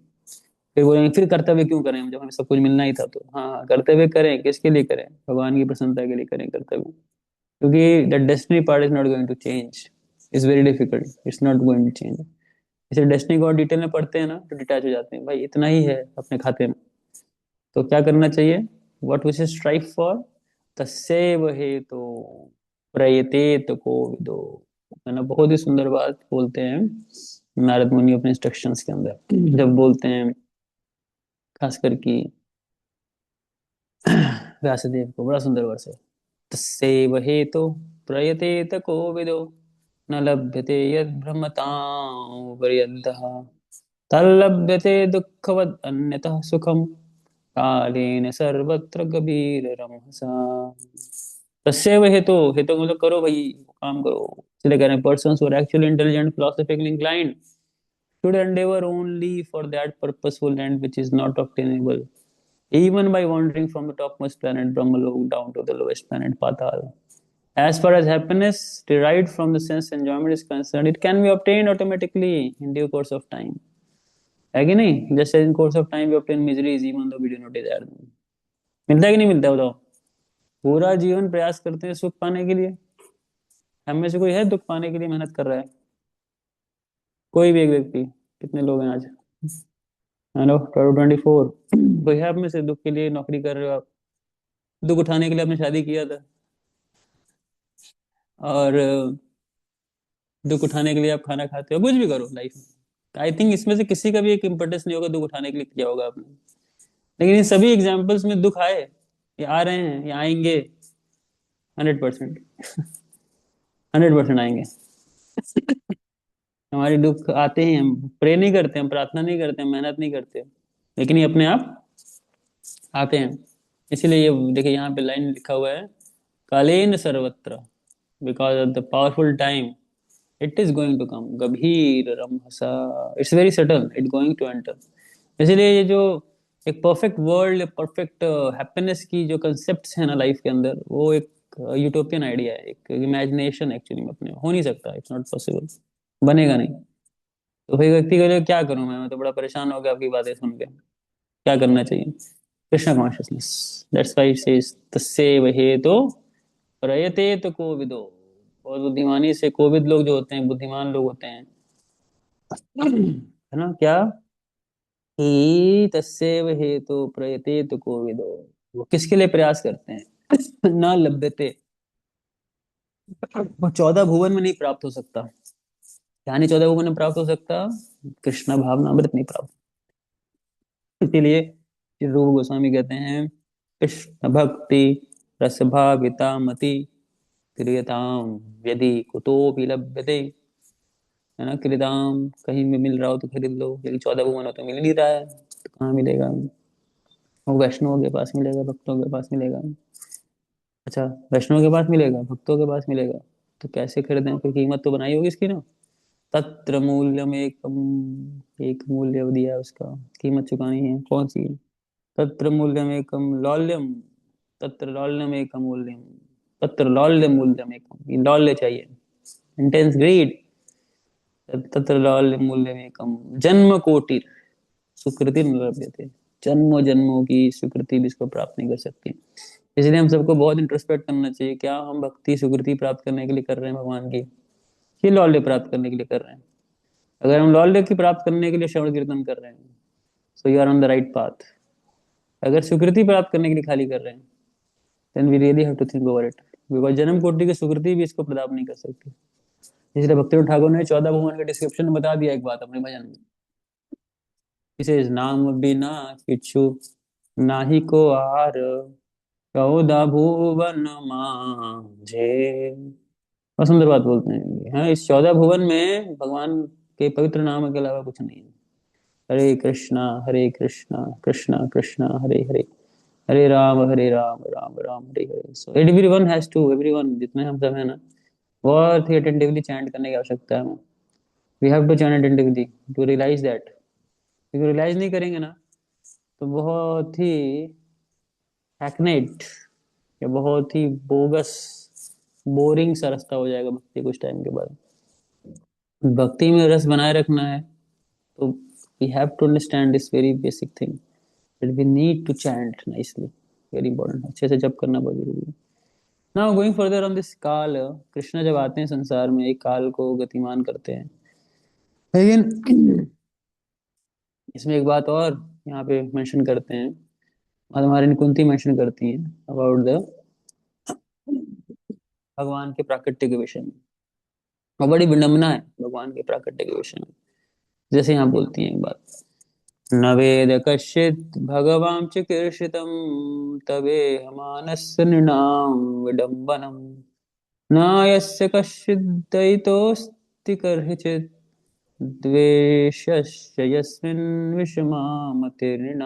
A: फिर बोलेंगे फिर कर्तव्य क्यों करें जब हमें सब कुछ मिलना ही था। तो हाँ, कर्तव्य करें, किसके लिए करें, भगवान की प्रसन्नता के लिए करें कर्तव्य। क्योंकि the destiny part is not going to change, it's very difficult, it's not going to change. इसे डेस्टिनी को और डिटेल में पढ़ते हैं ना तो डिटैच हो जाते हैं, भाई इतना ही है अपने खाते में। तो क्या करना चाहिए, वट वी स्ट्राइव फॉर, तस्यैव हेतु प्रयतेत कोविदो। है ना, बहुत ही सुंदर बात बोलते हैं नारद मुनि अपने इंस्ट्रक्शंस के अंदर, जब बोलते हैं खास करके व्यासदेव को, बड़ा सुंदर वर्ष है। तस्यैव हेतु प्रयतेत कोविदो न लभ्यते यद् भ्रमतां पर्यन्तः तल्लभ्यते दुःखवद् अन्यतः सुखम् कालेन सर्वत्र गभीररमसा। तस्यैव हेतु, हेतु मतलब करो भाई, काम करो। इसलिए कह रहे हैं persons who are actually intelligent philosophically inclined should endeavor only for that purposeful end which is not obtainable even by wandering from the topmost planet Brahmalok down to the lowest planet Patal. As far as happiness derived from the sense enjoyment is concerned, it can be obtained automatically in due course of time. है कि नहीं? Just as in course of time we obtain miseries even though we do not desire them. मिलता है कि नहीं मिलता है बताओ? पूरा जीवन प्रयास करते हैं सुख पाने के लिए। हम में से कोई है दुख पाने के लिए मेहनत कर रहा है? कोई भी एक व्यक्ति? कितने लोग हैं आज? हेलो 24। कोई है आप में से दुख के लिए नौकरी कर रहे हो आप? दुख उठाने के लिए आपने शादी किया था, और दुख उठाने के लिए आप खाना खाते हो, कुछ भी करो लाइफ में। आई थिंक इसमें से किसी का भी एक इम्पोर्टेंस नहीं होगा दुख उठाने के लिए किया होगा आपने। लेकिन इन सभी एग्जाम्पल्स में दुख आए, ये आ रहे हैं, ये आएंगे, 100%, 100% आएंगे। हमारे दुख आते ही, हम प्रे नहीं करते, हम प्रार्थना नहीं करते, हम मेहनत नहीं करते, लेकिन ये अपने आप आते हैं। इसीलिए ये देखिए यहाँ पे लाइन लिखा हुआ है, कालेन सर्वत्र, because of the powerful time it is going to come गंभीर रमहसा, it's very subtle, it going to enter. इसलिए ये जो एक परफेक्ट वर्ल्ड, परफेक्ट हैप्पीनेस की जो कंसेप्ट है ना लाइफ के अंदर, वो एक यूटोपियन आइडिया है, एक इमेजिनेशन एक्चुअली में अपने हो नहीं सकता, इट्स नॉट पॉसिबल, बनेगा नहीं। तो फिर व्यक्ति के लिए क्या करूं मैं तो बड़ा परेशान हो गया आपकी बातें सुन के, क्या करना चाहिए? Krishna consciousness. That's why it says तस्यैव हेतो प्रयते तो कोविदो। और बुद्धिमानी से कोविद लोग जो होते हैं, बुद्धिमान लोग होते हैं, है ना क्या, कि तस्यैव हेतो प्रयते तो कोविदो। वो किसके लिए प्रयास करते हैं? ना लभ्यते, वो 14 भुवन में नहीं प्राप्त हो सकता। क्या नहीं 14 भुवन में प्राप्त हो सकता? कृष्ण भावनामृत नहीं प्राप्त। इसीलिए श्री रूप गोस्वामी कहते हैं, कृष्ण भक्ति रस भाविता मति क्रियताम यदि कुतोपि लभ्यते। है ना, क्रियताम कहीं भी मिल रहा हो तो खरीद लो, लेकिन 14 भुवन हो तो मिल नहीं रहा है, तो कहाँ मिलेगा? वो वैष्णवों के पास मिलेगा, भक्तों के पास मिलेगा। अच्छा, वैष्णव के पास मिलेगा, भक्तों के पास मिलेगा, तो कैसे खरीदें? कोई कीमत तो बनाई होगी इसकी ना। तत्र मूल्यम एकम, एक मूल्य दिया है उसका, कीमत चुकानी है, कौन सी? तत्र मूल्यम एकम लौल्यम, तत्र लौल्यम एकम मूल्यम, तत्र लौल्यम मूल्यम एकम, ये लौल्य चाहिए, इंटेंस ग्रीड। तत्र लौल्यम मूल्यम एकम जन्म कोटि सुकृति न लभ्यते। जन्मों जन्मों की स्वीकृति भी इसको प्राप्त नहीं कर सकती। इसलिए हम सबको बहुत इंट्रोस्पेक्ट करना चाहिए, क्या हम भक्ति सुकृति प्राप्त करने के लिए कर रहे हैं भगवान की, कि लौल्य प्राप्त करने के लिए कर रहे हैं? अगर हम लौल्य की प्राप्त करने के लिए श्रवण कीर्तन कर रहे हैं, so you are on the right path. अगर स्वीकृति प्राप्त करने के लिए खाली कर रहे हैं, then we really have to think over it, because जन्म कोटि की स्वीकृति भी इसको प्रदान नहीं कर सकती। इसलिए भक्ति ठाकुर ने 14 भुवन के डिस्क्रिप्शन में बता दिया एक बात अपने भजन में, इसे नाम बिना किछु नाही को आर, 14 भुवन मांझे। और सुंदर बात बोलते हैं, हाँ, इस 14 भुवन में भगवान के पवित्र नाम के अलावा कुछ नहीं है। Hare Krishna Krishna Krishna Hare Hare, Hare Ram Ram Ram Hare Hare. So everyone has to, everyone जितने हम सब है ना, बहुत ही अटेंटिवली चैंट करने की आवश्यकता है हमें। We have to chant attentively to realise that. क्योंकि रियलाइज नहीं करेंगे ना, तो बहुत ही हैकनेट या बहुत ही बोगस बोरिंग सा रास्ता हो जाएगा भक्ति कुछ टाइम के बाद। भक्ति में रस बनाए रखना है तो we have to understand this very basic thing, that we need to chant nicely. Very important, अच्छे से जप करना बहुत जरूरी है। Now going further on this kaal, Krishna जब आते हैं संसार में, एक काल को गतिमान करते हैं। लेकिन इसमें एक बात और यहाँ पे मेंशन करते हैं, और हमारी कुंती मेंशन करती हैं अबाउट द भगवान के प्राकट्य के विषय में। और बड़ी विडंबना है भगवान के प्राकट्य के विषय में। जैसे यहाँ बोलती हैं एक बात, न वेद कश्चित् भगवां चिकीर्षितं तवेहमानस्य नृणां विडम्बनम्, न यस्य कश्चिद् दयितोऽस्ति कर्हिचित् द्वेषस्य यस्मिन् विषमामतिर्नृणाम्।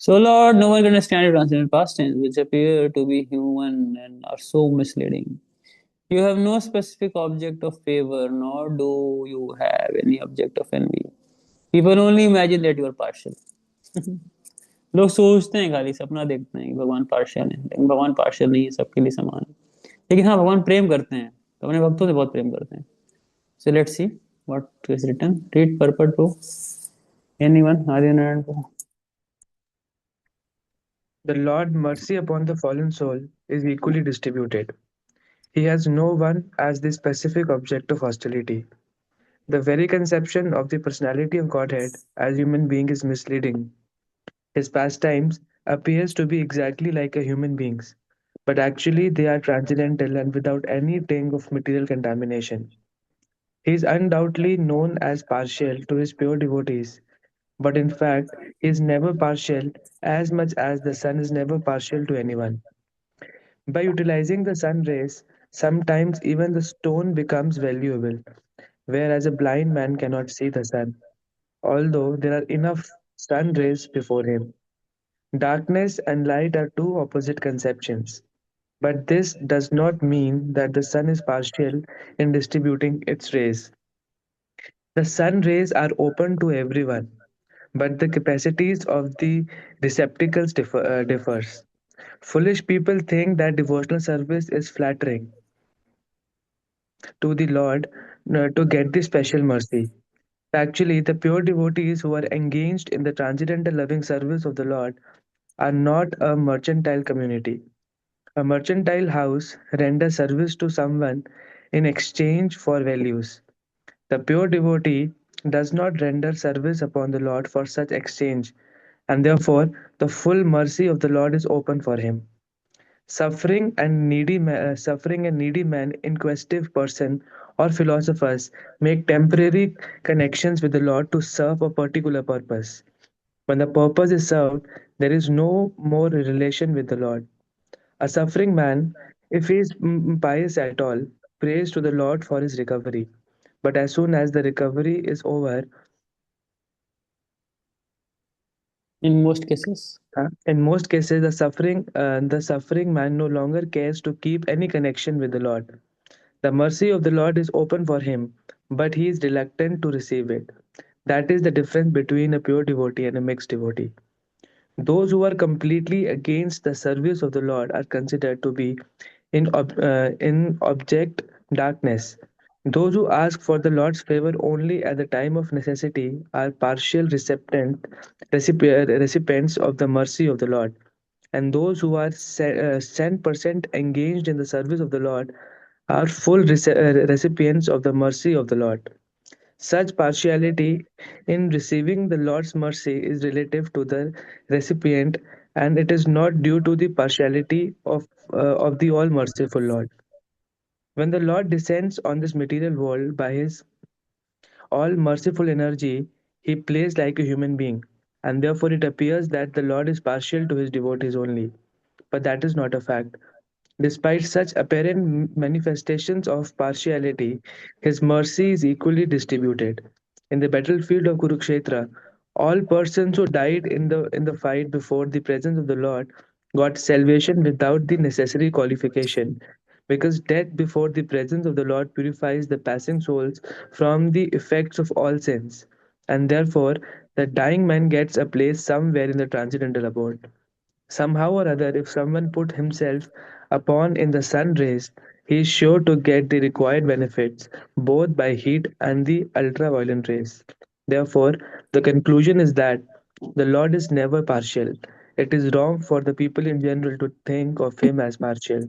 A: So Lord, no one can understand your transcendent past tense, which appear to be human and are so misleading. You have no specific object of favor, nor do you have any object of envy. People only imagine that you are partial. लोग सोचते हैं, खाली सपना देखते हैं कि भगवान पार्शियल है, लेकिन भगवान पार्शियल नहीं है, सबके लिए समान है। लेकिन हाँ, भगवान प्रेम करते हैं, तो अपने भक्तों से बहुत प्रेम करते हैं। So let's see what is written, read purport to anyone, Aryan and
B: The Lord mercy upon the fallen soul is equally distributed. He has no one as the specific object of hostility. The very conception of the personality of Godhead as human being is misleading. His pastimes appears to be exactly like a human being's, but actually they are transcendental and without any taint of material contamination. He is undoubtedly known as partial to his pure devotees, but in fact he is never partial as much as the sun is never partial to anyone. By utilizing the sun rays, sometimes even the stone becomes valuable, whereas a blind man cannot see the sun, although there are enough sun rays before him. Darkness and light are two opposite conceptions, but this does not mean that the sun is partial in distributing its rays. The sun rays are open to everyone, but the capacities of the receptacles differs. Foolish people think that devotional service is flattering to the Lord to get the special mercy. Actually, the pure devotees who are engaged in the transcendental loving service of the Lord are not a mercantile community. A mercantile house renders service to someone in exchange for values. The pure devotee does not render service upon the Lord for such exchange, and therefore the full mercy of the Lord is open for him. Suffering and needy man, inquisitive person, or philosophers make temporary connections with the Lord to serve a particular purpose. When the purpose is served, there is no more relation with the Lord. A suffering man, if he is pious at all, prays to the Lord for his recovery. But as soon as the recovery is over,
A: In most cases.
B: in most cases, the suffering man no longer cares to keep any connection with the Lord. The mercy of the Lord is open for him, but he is reluctant to receive it. That is the difference between a pure devotee and a mixed devotee. Those who are completely against the service of the Lord are considered to be in object darkness. Those who ask for the Lord's favor only at the time of necessity are partial recipients of the mercy of the Lord. And those who are 100% engaged in the service of the Lord are full recipients of the mercy of the Lord. Such partiality in receiving the Lord's mercy is relative to the recipient, and it is not due to the partiality of the all merciful Lord. When the Lord descends on this material world by his all merciful energy, he plays like a human being, and therefore it appears that the Lord is partial to his devotees only. But that is not a fact. Despite such apparent manifestations of partiality, his mercy is equally distributed. In the battlefield of Kurukshetra, all persons who died in the fight before the presence of the Lord got salvation without the necessary qualification, because death before the presence of the Lord purifies the passing souls from the effects of all sins, and therefore the dying man gets a place somewhere in the transcendental abode. Somehow or other, if someone put himself upon in the sun rays, he is sure to get the required benefits, both by heat and the ultraviolet rays. Therefore, the conclusion is that the Lord is never partial. It is wrong for the people in general to think of him as partial.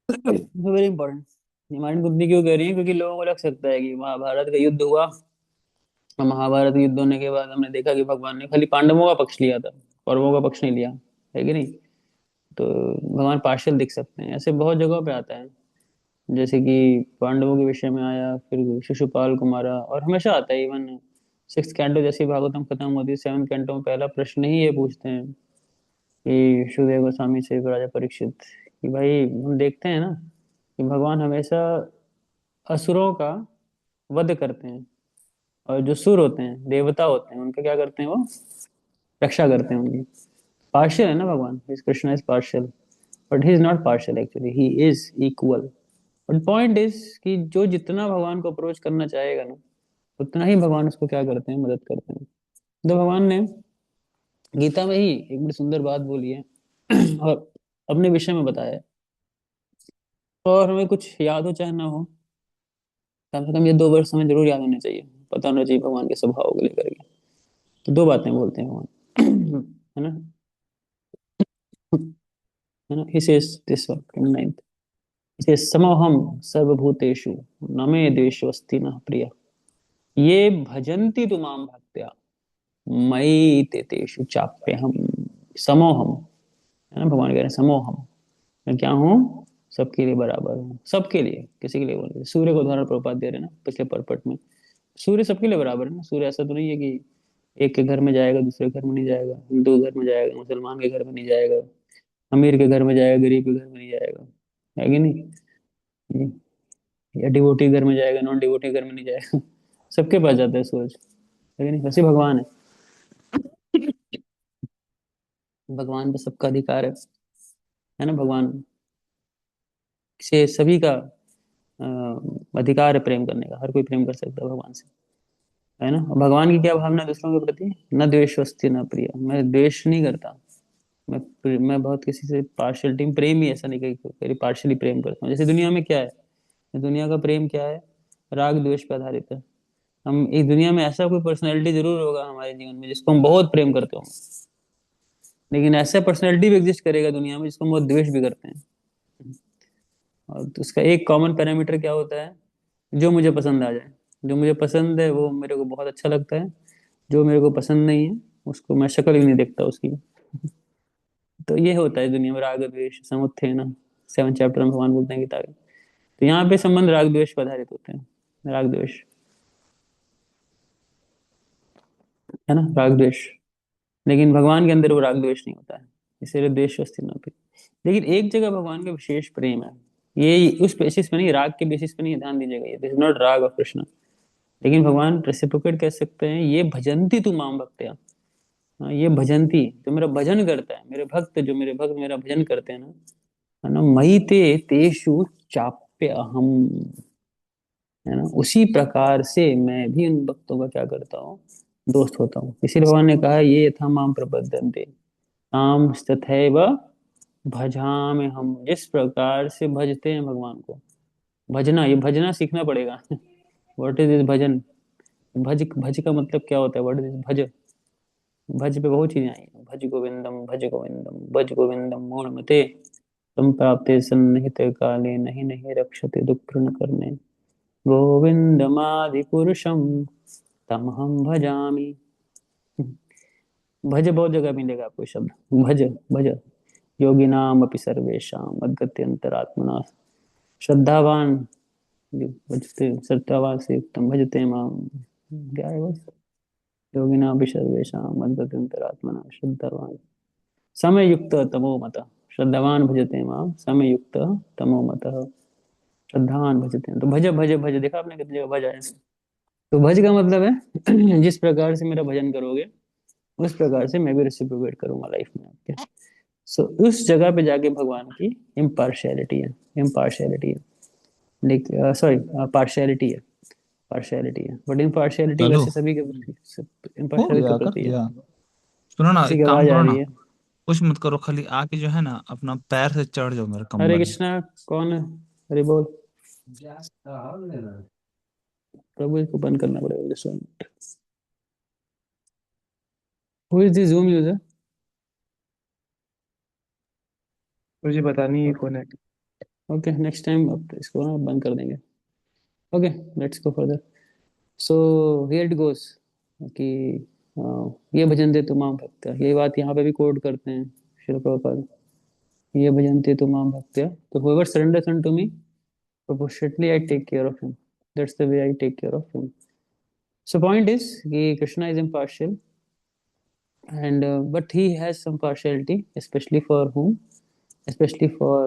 A: Very important. ये माइंड बुद्धि क्यों कह रही है? क्योंकि लोगों को लग सकता है कि महाभारत का युद्ध हुआ और महाभारत युद्ध होने के बाद हमने देखा कि भगवान ने खाली पांडवों का पक्ष लिया था, कौरवों का पक्ष नहीं लिया, है कि नहीं? तो भगवान पार्शियल दिख सकते हैं, ऐसे बहुत जगहों पे आता है। जैसे कि पांडवों के विषय में आया, फिर शिशुपाल को मारा, और हमेशा आता है। इवन सिक्स कैंटो जैसी भागवतम खत्म होती है, सेवन कैंटो में पहला प्रश्न ही ये पूछते हैं कि सुखदेव गोस्वामी से राजा परीक्षित कि भाई हम देखते हैं ना कि भगवान हमेशा असुरों का वध करते हैं, और जो सुर होते हैं, देवता होते हैं, उनका क्या करते हैं? वो रक्षा करते हैं उनकी। पार्शियल है ना भगवान, इस Krishna is partial, but he is not partial, actually he is equal. But point is कि जो जितना भगवान को अप्रोच करना चाहेगा ना, उतना ही भगवान उसको क्या करते हैं? मदद करते हैं। तो भगवान ने गीता में ही एक बड़ी सुंदर बात बोली है और अपने विषय में बताया है। और हमें कुछ याद हो चाहे ना हो, कम से कम ये 2 वर्ष हमें जरूर याद होने चाहिए, पता होना चाहिए भगवान के स्वभाव को लेकर के। तो 2 बातें बोलते हैं भगवान है ना, है ना। he says this one, 29th, he says समोहम सर्वभूतेषु न मे द्वेषो अस्ति न प्रिय ये भजन्ति तु मां भक्त्या मयि ते तेषु चाप्यहम्। समोहम, है ना, भगवान कह रहे हैं समोहम, मैं क्या हूँ? सबके लिए बराबर हूँ। सबके लिए, किसी के लिए बोल रहे? सूर्य को उदाहरण प्रभुपाद दे रहे हैं ना पिछले परपट में। सूर्य सबके लिए बराबर है ना। सूर्य ऐसा तो नहीं है कि एक के घर में जाएगा दूसरे घर में नहीं जाएगा, हिंदू घर में जाएगा मुसलमान के घर में नहीं जाएगा, अमीर के घर में जाएगा गरीब के घर में नहीं जाएगा, है कि नहीं? या डिवोटी घर में जाएगा नॉन डिवोटी घर में नहीं जाएगा सबके पास जाता है सूरज, है कि नहीं? वैसे भगवान है, भगवान पे सबका अधिकार है ना। भगवान से सभी का अधिकार है प्रेम करने का, हर कोई प्रेम कर सकता है भगवान से, है ना। और भगवान की क्या भावना है दूसरों के प्रति? न द्वेषोस्ति न प्रिय, मैं द्वेष नहीं करता। मैं बहुत किसी से पार्शियलिटी, प्रेम ही ऐसा नहीं कि पार्शियली प्रेम करता हूँ। जैसे दुनिया में क्या है, दुनिया का प्रेम क्या है? राग द्वेष पे आधारित है हम इस दुनिया में ऐसा कोई पर्सनैलिटी जरूर होगा हमारे जीवन में जिसको हम बहुत प्रेम करते हो, लेकिन ऐसा पर्सनैलिटी भी एग्जिस्ट करेगा दुनिया में जिसको हम बहुत द्वेष भी करते हैं। और तो उसका एक कॉमन पैरामीटर क्या होता है? जो मुझे पसंद आ जाए। जो मुझे पसंद है वो मेरे को बहुत अच्छा लगता है, जो मेरे को पसंद नहीं है उसको मैं शक्ल भी नहीं देखता उसकी। तो ये होता है दुनिया में, राग द्वेष समुत्थेन, 7 चैप्टर में भगवान बोलते हैं गीता के। तो यहाँ पे संबंध राग द्वेष पर आधारित होते हैं, राग द्वेष, है ना, राग द्वेष। लेकिन भगवान के अंदर वो राग द्वेष नहीं होता है, इसीलिए द्वेष अस्ति न भी। लेकिन एक जगह भगवान का विशेष प्रेम है, ये उस बेसिस पे नहीं, राग के बेसिस पे नहीं, ध्यान दीजिएगा, ये दिस इज नॉट राग ऑफ कृष्ण। लेकिन भगवान रेसिप्रोकेट कह सकते हैं, ये भजंती तू माम भक्त्या। हाँ, ये भजंती जो मेरा भजन करता है, मेरे भक्त जो मेरे भक्त मेरा भजन करते हैं ना, है ना, मयि ते तेषु चाप्य अहम, है ना, उसी प्रकार से मैं भी उन भक्तों का क्या करता हूँ, दोस्त होता हूँ। इसीलिए भगवान ने कहा है, ये यथा माम प्रपद्यन्ते ताम तथैव भजामि हम, जिस प्रकार से भजते हैं भगवान को। भजना, ये भजना सीखना पड़ेगा। व्हाट इज दिस भजन? भज, भज का मतलब क्या होता है? व्हाट इज भज? भज पे बहुत चीजें आई हैं, भज गोविंदम, भज गोविंदम, भज गोविंदम मूढ़मते, तम प्राप्ते सन्निहित काले, नहीं नहीं रक्षते दुःख करने, गोविंदमादि पुरुषम तमहम भजामि। भज बहुत जगह मिलेगा आपको शब्द, भज, भज, योगी नाम अपि सर्वेशा मद्गते अंतरात्मना, श्रद्धावान जो भजते, श्रद्धावान से उत्तम भजते माम, क्या है बस, योगी नाम अपि सर्वेशा मद्गते अंतरात्मना श्रद्धावान, समय युक्त तमो मत, श्रद्धावान भजते माम समय युक्त तमो मत, श्रद्धावान भजते हैं। तो भज भज भज, देखा आपने कितनी जगह भज आया। तो भज का मतलब है जिस प्रकार से मेरा भजन करोगे उस प्रकार से मैं भी रेसिप्रोकेट करूंगा लाइफ में आपके। सो उस जगह पे जाके भगवान की इम्पार्शियलिटी है, इम्पार्शियलिटी है, लेकिन सॉरी, पार्शियलिटी है, पार्शियलिटी है, बट इम्पार्शियलिटी
C: चलो,
A: वैसे सभी के,
C: हो
A: इम्पार्शियल के
C: गया, कर
A: प्रति है।
C: दिया। सुनो ना,
A: किसी की
C: एक काम
A: आवाज आ
C: करो
A: रही
C: ना,
A: है।
C: कुछ मत करो, खाली आके जो है ना अपना पैर से चढ़ जाओ मेरे
A: हरे
C: कंबल में।
A: कृष्णा, कौन है? हरे बोल। प्रभु इसको बंद करना पड़ेगा, just 1 minute. Who is the zoom user?
B: मुझे पता नहीं ये
A: ओके,
B: कौन है।
A: ओके, नेक्स्ट टाइम अब इसको ना बंद कर देंगे। Okay, let's go further. So here it goes कि ये भजन दे तुम भक्त, ये बात यहाँ पे भी कोट करते हैं श्रील प्रभुपाद, ये भजन दे तुम भक्त, तो whoever surrenders unto me proportionately I take care of him, that's the way I take care of him. So point is कि Krishna is impartial, and but he has some partiality, especially for whom, especially for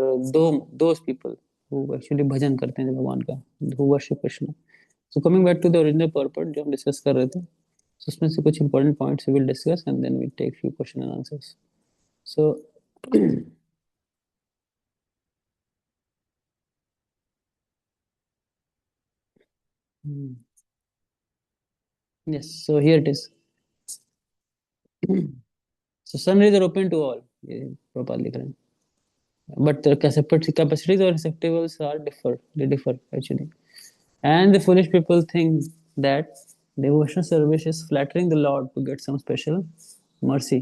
A: those people who actually भजन करते हैं भगवान का, who worship Krishna. So coming back to the original purport जो हम डिस्कस कर रहे थे, so उसमें से कुछ important points we will discuss and then we take few question and answers. So yes, so here it is. So sunrays are open to all, ये प्रोपाल लिख रहे हैं, but the capacities or receptacles are differ, they differ actually, and the foolish people think that devotional service is flattering the Lord to get some special mercy.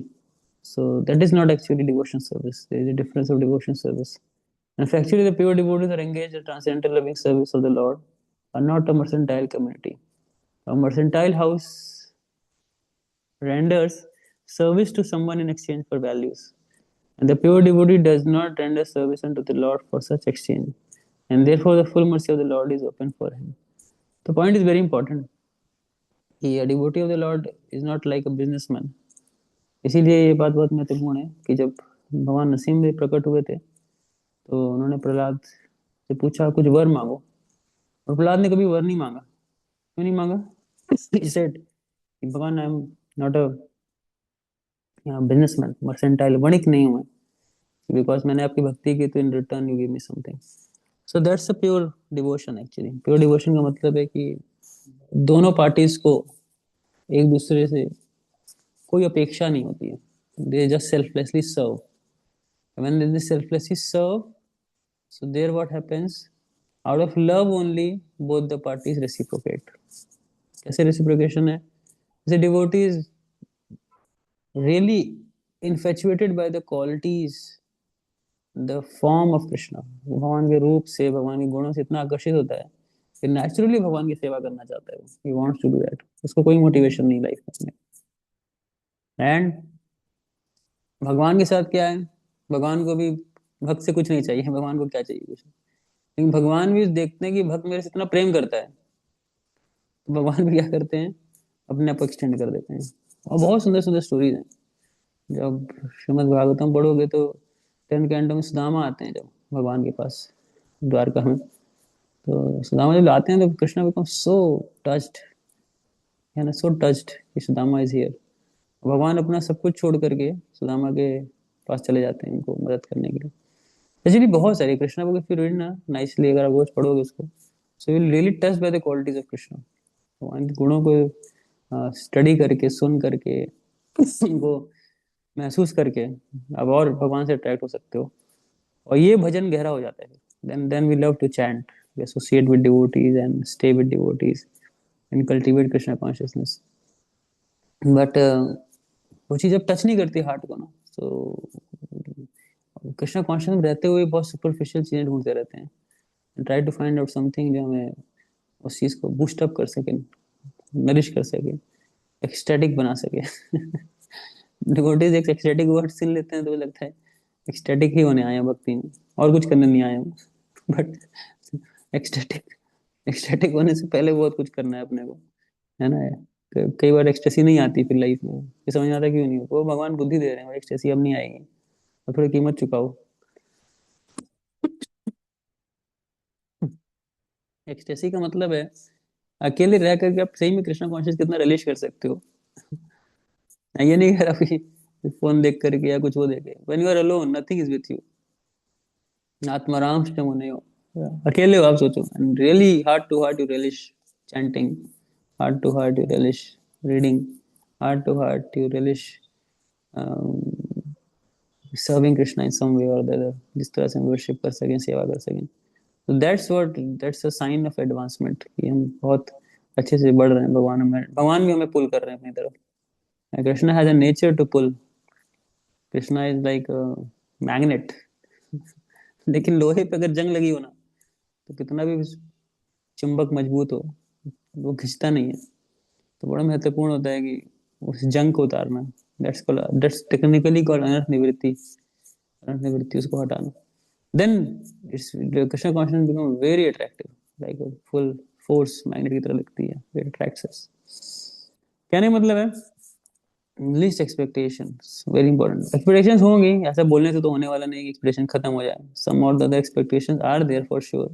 A: So that is not actually devotion service. There is a difference of devotion service. And if actually the pure devotees are engaged in transcendental loving service of the Lord, are not a mercantile community. A mercantile house renders service to someone in exchange for values. And the pure devotee does not render service unto the Lord for such exchange. And therefore the full mercy of the Lord is open for him. The point is very important. कि a devotee of the Lord is not like a businessman. इसीलिए ये बात बहुत महत्वपूर्ण है कि जब भगवान नरसिंह में प्रकट हुए थे तो उन्होंने प्रहलाद से पूछा कुछ वर मांगो, और प्रहलाद ने कभी वर नहीं मांगा। क्यों नहीं मांगा? He said, भगवान I am not a businessman, mercantile वणिक नहीं हूं मैं, बिकॉज मैंने आपकी भक्ति की तो in return you give me something. So that's a pure devotion actually. Pure devotion का मतलब है कि दोनों पार्टीज को एक दूसरे से कोई अपेक्षा नहीं होती है, they just selflessly serve. When they selflessly serve, so there what happens, out of love only both the parties reciprocate, कैसे रेसिप्रोकेशन है? The devotee is really infatuated by the qualities, the form of Krishna. वो भगवान के रूप से, भगवान के गुणों से इतना आकर्षित होता है कि नेचुरली भगवान की सेवा करना चाहता है वो. He wants to do that. उसको कोई मोटिवेशन नहीं लाइफ में. एंड भगवान के साथ क्या है? भगवान को भी भक्त से कुछ नहीं चाहिए. भगवान को क्या चाहिए? कुछ. लेकिन भगवान भी देखते हैं कि भक्त मेरे से इतना प्रेम करता है, तो भगवान भी क्या करते हैं? अपने आप को एक्सटेंड कर देते हैं. और बहुत सुंदर सुंदर स्टोरीज हैं. जब श्रीमद् भागवतम पढ़ोगे तो 10th कैंटो में सुदामा आते हैं जब भगवान के पास द्वारका में, तो सुदामा जब आते हैं तो कृष्णा बिकम सो टच्ड, है ना, सो टच्ड कि सुदामा इज हियर. भगवान अपना सब कुछ छोड़ करके सुदामा के पास चले जाते हैं उनको मदद करने के लिए. एक्चुअली बहुत सारी Krishna book if you read ना नाइसली, अगर आप रोज पढ़ोगे उसको, so will really touch by the qualities of Krishna. भगवान के गुणों को स्टडी करके, सुन करके, उनको महसूस करके अब और भगवान से अट्रैक्ट हो सकते हो. और ये भजन गहरा हो जाता है. then we love to chant, we associate with devotees and stay with devotees and cultivate Krishna consciousness. but वो चीज़ जब टच नहीं करती हार्ट को ना, तो कृष्णा कॉन्शियस में रहते हुए बहुत सुपरफिशियल चीज़ें ढूंढते रहते हैं. Try to find out something जो हमें उस चीज़ को बूस्ट अप कर सके, नरिश कर सके, एक्सटेटिक बना सके. डिवोटीज एक एक्सटेटिक वर्ड सुन लेते हैं तो लगता है एक्सटेटिक ही होने आए हैं भक्ति में, और कुछ करने नहीं आए हैं. बट एक्सटेटिक एक्सटेटिक होने से पहले बहुत कुछ करना है अपने को, है ना. कई बार एक्सटेसी नहीं आती फिर लाइफ में, ये समझ में आता क्यों नहीं. वो भगवान बुद्धि दे रहे हैं, एक्सटेसी अब नहीं आएगी, और थोड़ी कीमत चुकाओ. एक्सटेसी का मतलब है अकेले रह करके आप सही में कृष्णा कॉन्शियस कितना रिलीज कर सकते हो. ये नहीं कह रहा कि फोन देख करके या कुछ वो देखे. When you are alone nothing is with you. आत्माराम मुने हो, अकेले हो आप, सोचो. And really heart to heart you relish chanting, heart to heart you relish reading, heart to heart you relish serving Krishna in some way or the other. जिस तरह से हम वर्शिप कर सकें, सेवा कर सकें. तो that's a sign of advancement कि हम बहुत अच्छे से बढ़ रहे हैं. भगवान भी हमें पुल कर रहे हैं अपनी तरफ. Krishna has a nature to pull. Krishna is like magnet. लेकिन लोहे पे अगर जंग लगी हो ना, तो कितना भी चुंबक मजबूत हो, वो खिंचता नहीं है. तो बड़ा महत्वपूर्ण होता है कि उस जंग को उतारना. दैट्स टेक्निकली कॉल्ड अनर्थ निवृत्ति. अनर्थ निवृत्ति, उसको हटाना. Then it's Krishna consciousness become very attractive, like a full force magnet की तरह लगती है. It attracts us. कहने मतलब है least expectations very important. Expectations होंगी, ऐसा बोलने से तो होने वाला नहीं कि एक्सपेक्टेशन खत्म हो जाए. सम और the other expectations are there for sure,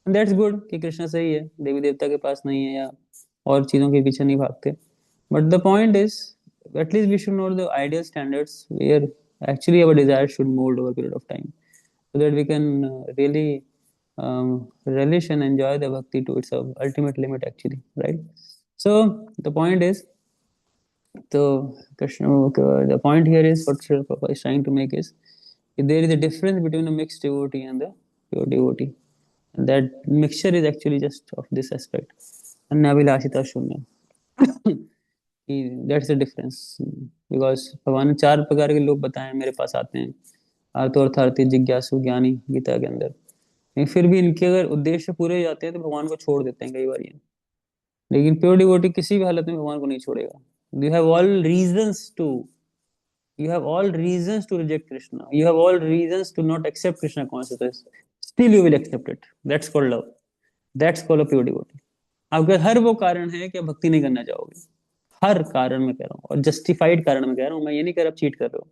A: and that's good कि कृष्णा सही है, देवी देवता के पास नहीं है या और चीजों के पीछे नहीं भागते. But the point is at least we should know the ideal standards where actually our desires should mold over a period of time, so that we can really relish and enjoy the bhakti to its ultimate limit actually, right? So the point is, so Krishna, the point here is what Srila Prabhupada is trying to make is there is a difference between a mixed devotee and the pure devotee, and that mixture is actually just of this aspect. Annavilashita shunya. That's the difference, because भगवान ने 4 प्रकार के लोग बताए मेरे पास आते हैं. आर्तो अर्थार्थी, जिज्ञासु, ज्ञानी, गीता के अंदर. लेकिन फिर भी इनके अगर उद्देश्य पूरे हो जाते हैं तो भगवान को छोड़ देते हैं कई बार ये. लेकिन प्योर डिवोटी किसी भी हालत में भगवान को नहीं छोड़ेगा. You have all reasons to You have all reasons to reject Krishna. You have all reasons to not accept Krishna consciousness. Still you will accept it. That's called love. That's called a pure devotee. अगर हर वो कारण है कि आप भक्ति नहीं करना चाहोगे, हर कारण में कह रहा हूँ, और जस्टिफाइड कारण में कह रहा हूँ. मैं ये नहीं कह रहा आप चीट कर रहे हो,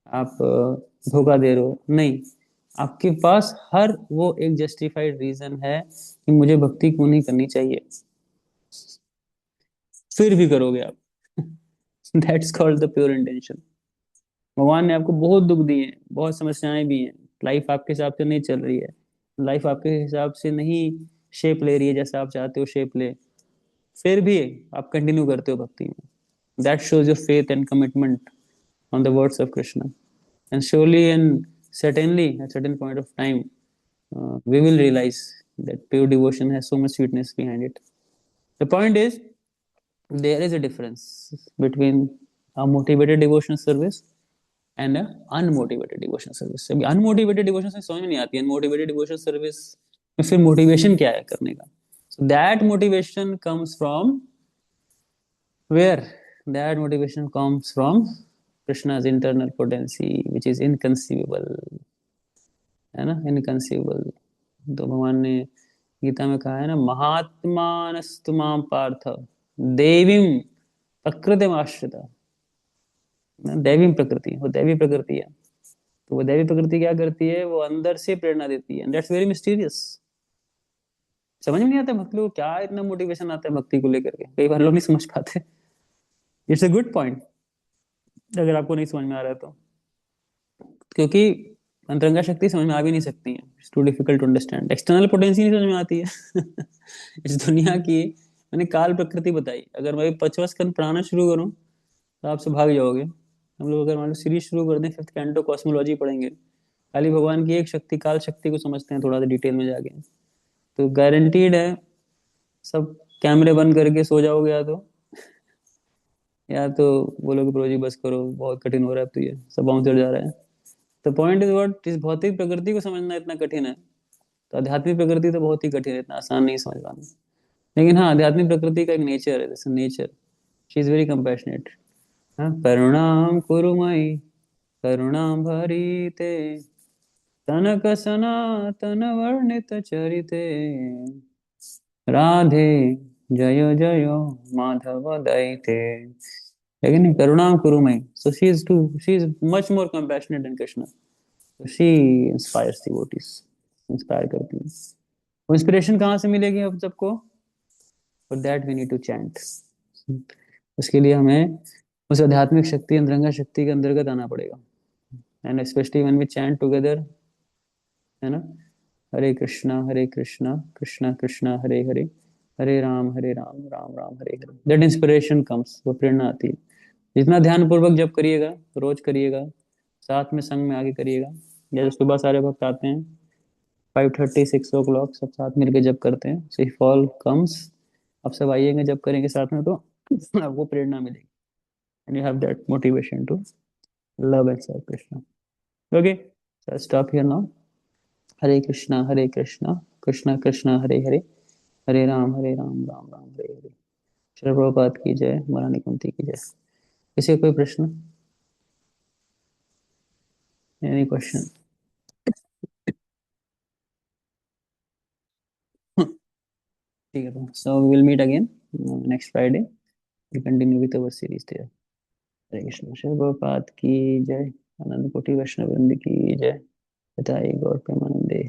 A: आप धोखा दे रहे हो, नहीं. आपके पास हर वो एक जस्टिफाइड रीजन है कि मुझे भक्ति क्यों नहीं करनी चाहिए, फिर भी करोगे आप. That's called the pure intention. भगवान ने आपको बहुत दुख दिए हैं, बहुत समस्याएं भी हैं. लाइफ आपके हिसाब से नहीं चल रही है, लाइफ आपके हिसाब से नहीं शेप ले रही है जैसा आप चाहते हो शेप ले, फिर भी आप कंटिन्यू करते हो भक्ति में. That shows your faith and commitment on the words of Krishna. And surely and certainly at certain point of time we will realize that pure devotion has so much sweetness behind it. The point is there is a difference between a motivated devotional service and a unmotivated devotional service. अभी unmotivated devotional service समझ में नहीं आती है, unmotivated devotional service में फिर motivation क्या है करने का? So that motivation comes from where? That motivation comes from Krishna's internal potency, which is inconceivable, है ना, इनकंसीवेबल. तो भगवान ने गीता में कहा है ना, महात्मानस्तु माम पार्थ देवीम प्रकृतिम आश्रिता. दैवी प्रकृति, वो दैवी प्रकृति है. तो वो दैवी प्रकृति क्या करती है? वो अंदर से प्रेरणा देती है. And that's very mysterious. समझ में नहीं आता भक्त लोग क्या इतना मोटिवेशन आता है भक्ति को लेकर के, कई बार लोग नहीं समझ पाते. इट्स अ गुड पॉइंट अगर आपको नहीं समझ में आ रहा है तो, क्योंकि अंतरंगा शक्ति समझ में आ भी नहीं सकती है. It's too difficult to understand. External potency नहीं समझ में आती है. इस दुनिया की मैंने काल प्रकृति बताई. अगर मैं 50 स्कंद पढ़ाना शुरू करूं तो आपसे भाग जाओगे. हम लोग अगर मान लो सीरीज शुरू कर दें, 5th कैंटो कॉस्मोलॉजी पढ़ेंगे, खाली भगवान की एक शक्ति काल शक्ति को समझते हैं थोड़ा सा डिटेल में जाके, तो गारंटीड है सब कैमरे बंद करके सो जाओगे, या तो बोलोगे प्रभु जी बस करो, बहुत कठिन हो रहा है, अब तो ये सब बाउंसर जा रहा है. तो पॉइंट इज व्हाट, इस भौतिक प्रकृति को समझना इतना कठिन है, तो आध्यात्मिक प्रकृति तो बहुत ही कठिन है, इतना आसान नहीं समझ पाना. लेकिन हाँ, आध्यात्मिक प्रकृति का एक नेचर है, जैसे nature, she is very compassionate. हाँ, करुणाम कुरुमयि करुणाम भरीते तनक सनातन वर्णित चरिते राधे जयो जयो माधव दैते. लेकिन करुणाम कुरुमयि, so she is much more compassionate than Krishna. She inspires devotees, inspire करती है. वो इंस्पिरेशन कहाँ से मिलेगी अब सबको? For that we need to chant. उसके लिए हमें उस आध्यात्मिक शक्ति, अंतरंगा शक्ति के अंतर्गत आना पड़ेगा. And specially when we chant together, है ना, Hare Krishna Krishna Krishna Hare Hare, Hare Ram Ram Ram Hare Hare. That inspiration comes, वो प्रेरणा आती है. जितना ध्यान पूर्वक जब करिएगा, रोज करिएगा, साथ में संग में आगे करिएगा. जैसे सुबह सारे भक्त आते हैं 5:30 6 o'clock, सब साथ मिलके जब करते हैं, सो इफ ऑल कम्स, आप सब आइएगा जब करेंगे साथ में, तो आपको प्रेरणा मिलेगी. And you have that motivation to love and serve Krishna. Okay, so stop here now. Hare Krishna Krishna Krishna Hare Hare, Hare Ram Ram Ram Hare Hare. Shri Prabhupada की जय, महारानी कुंती की जय. किसी का कोई प्रश्न? Any question? ठीक है, तो so we will meet again next Friday. We continue with our series there. Hare Krishna. Shri Prabhupada की जय. आनंद कोटि वैष्णव वृंद की जय. पिताई गौर प्रेमानंदे.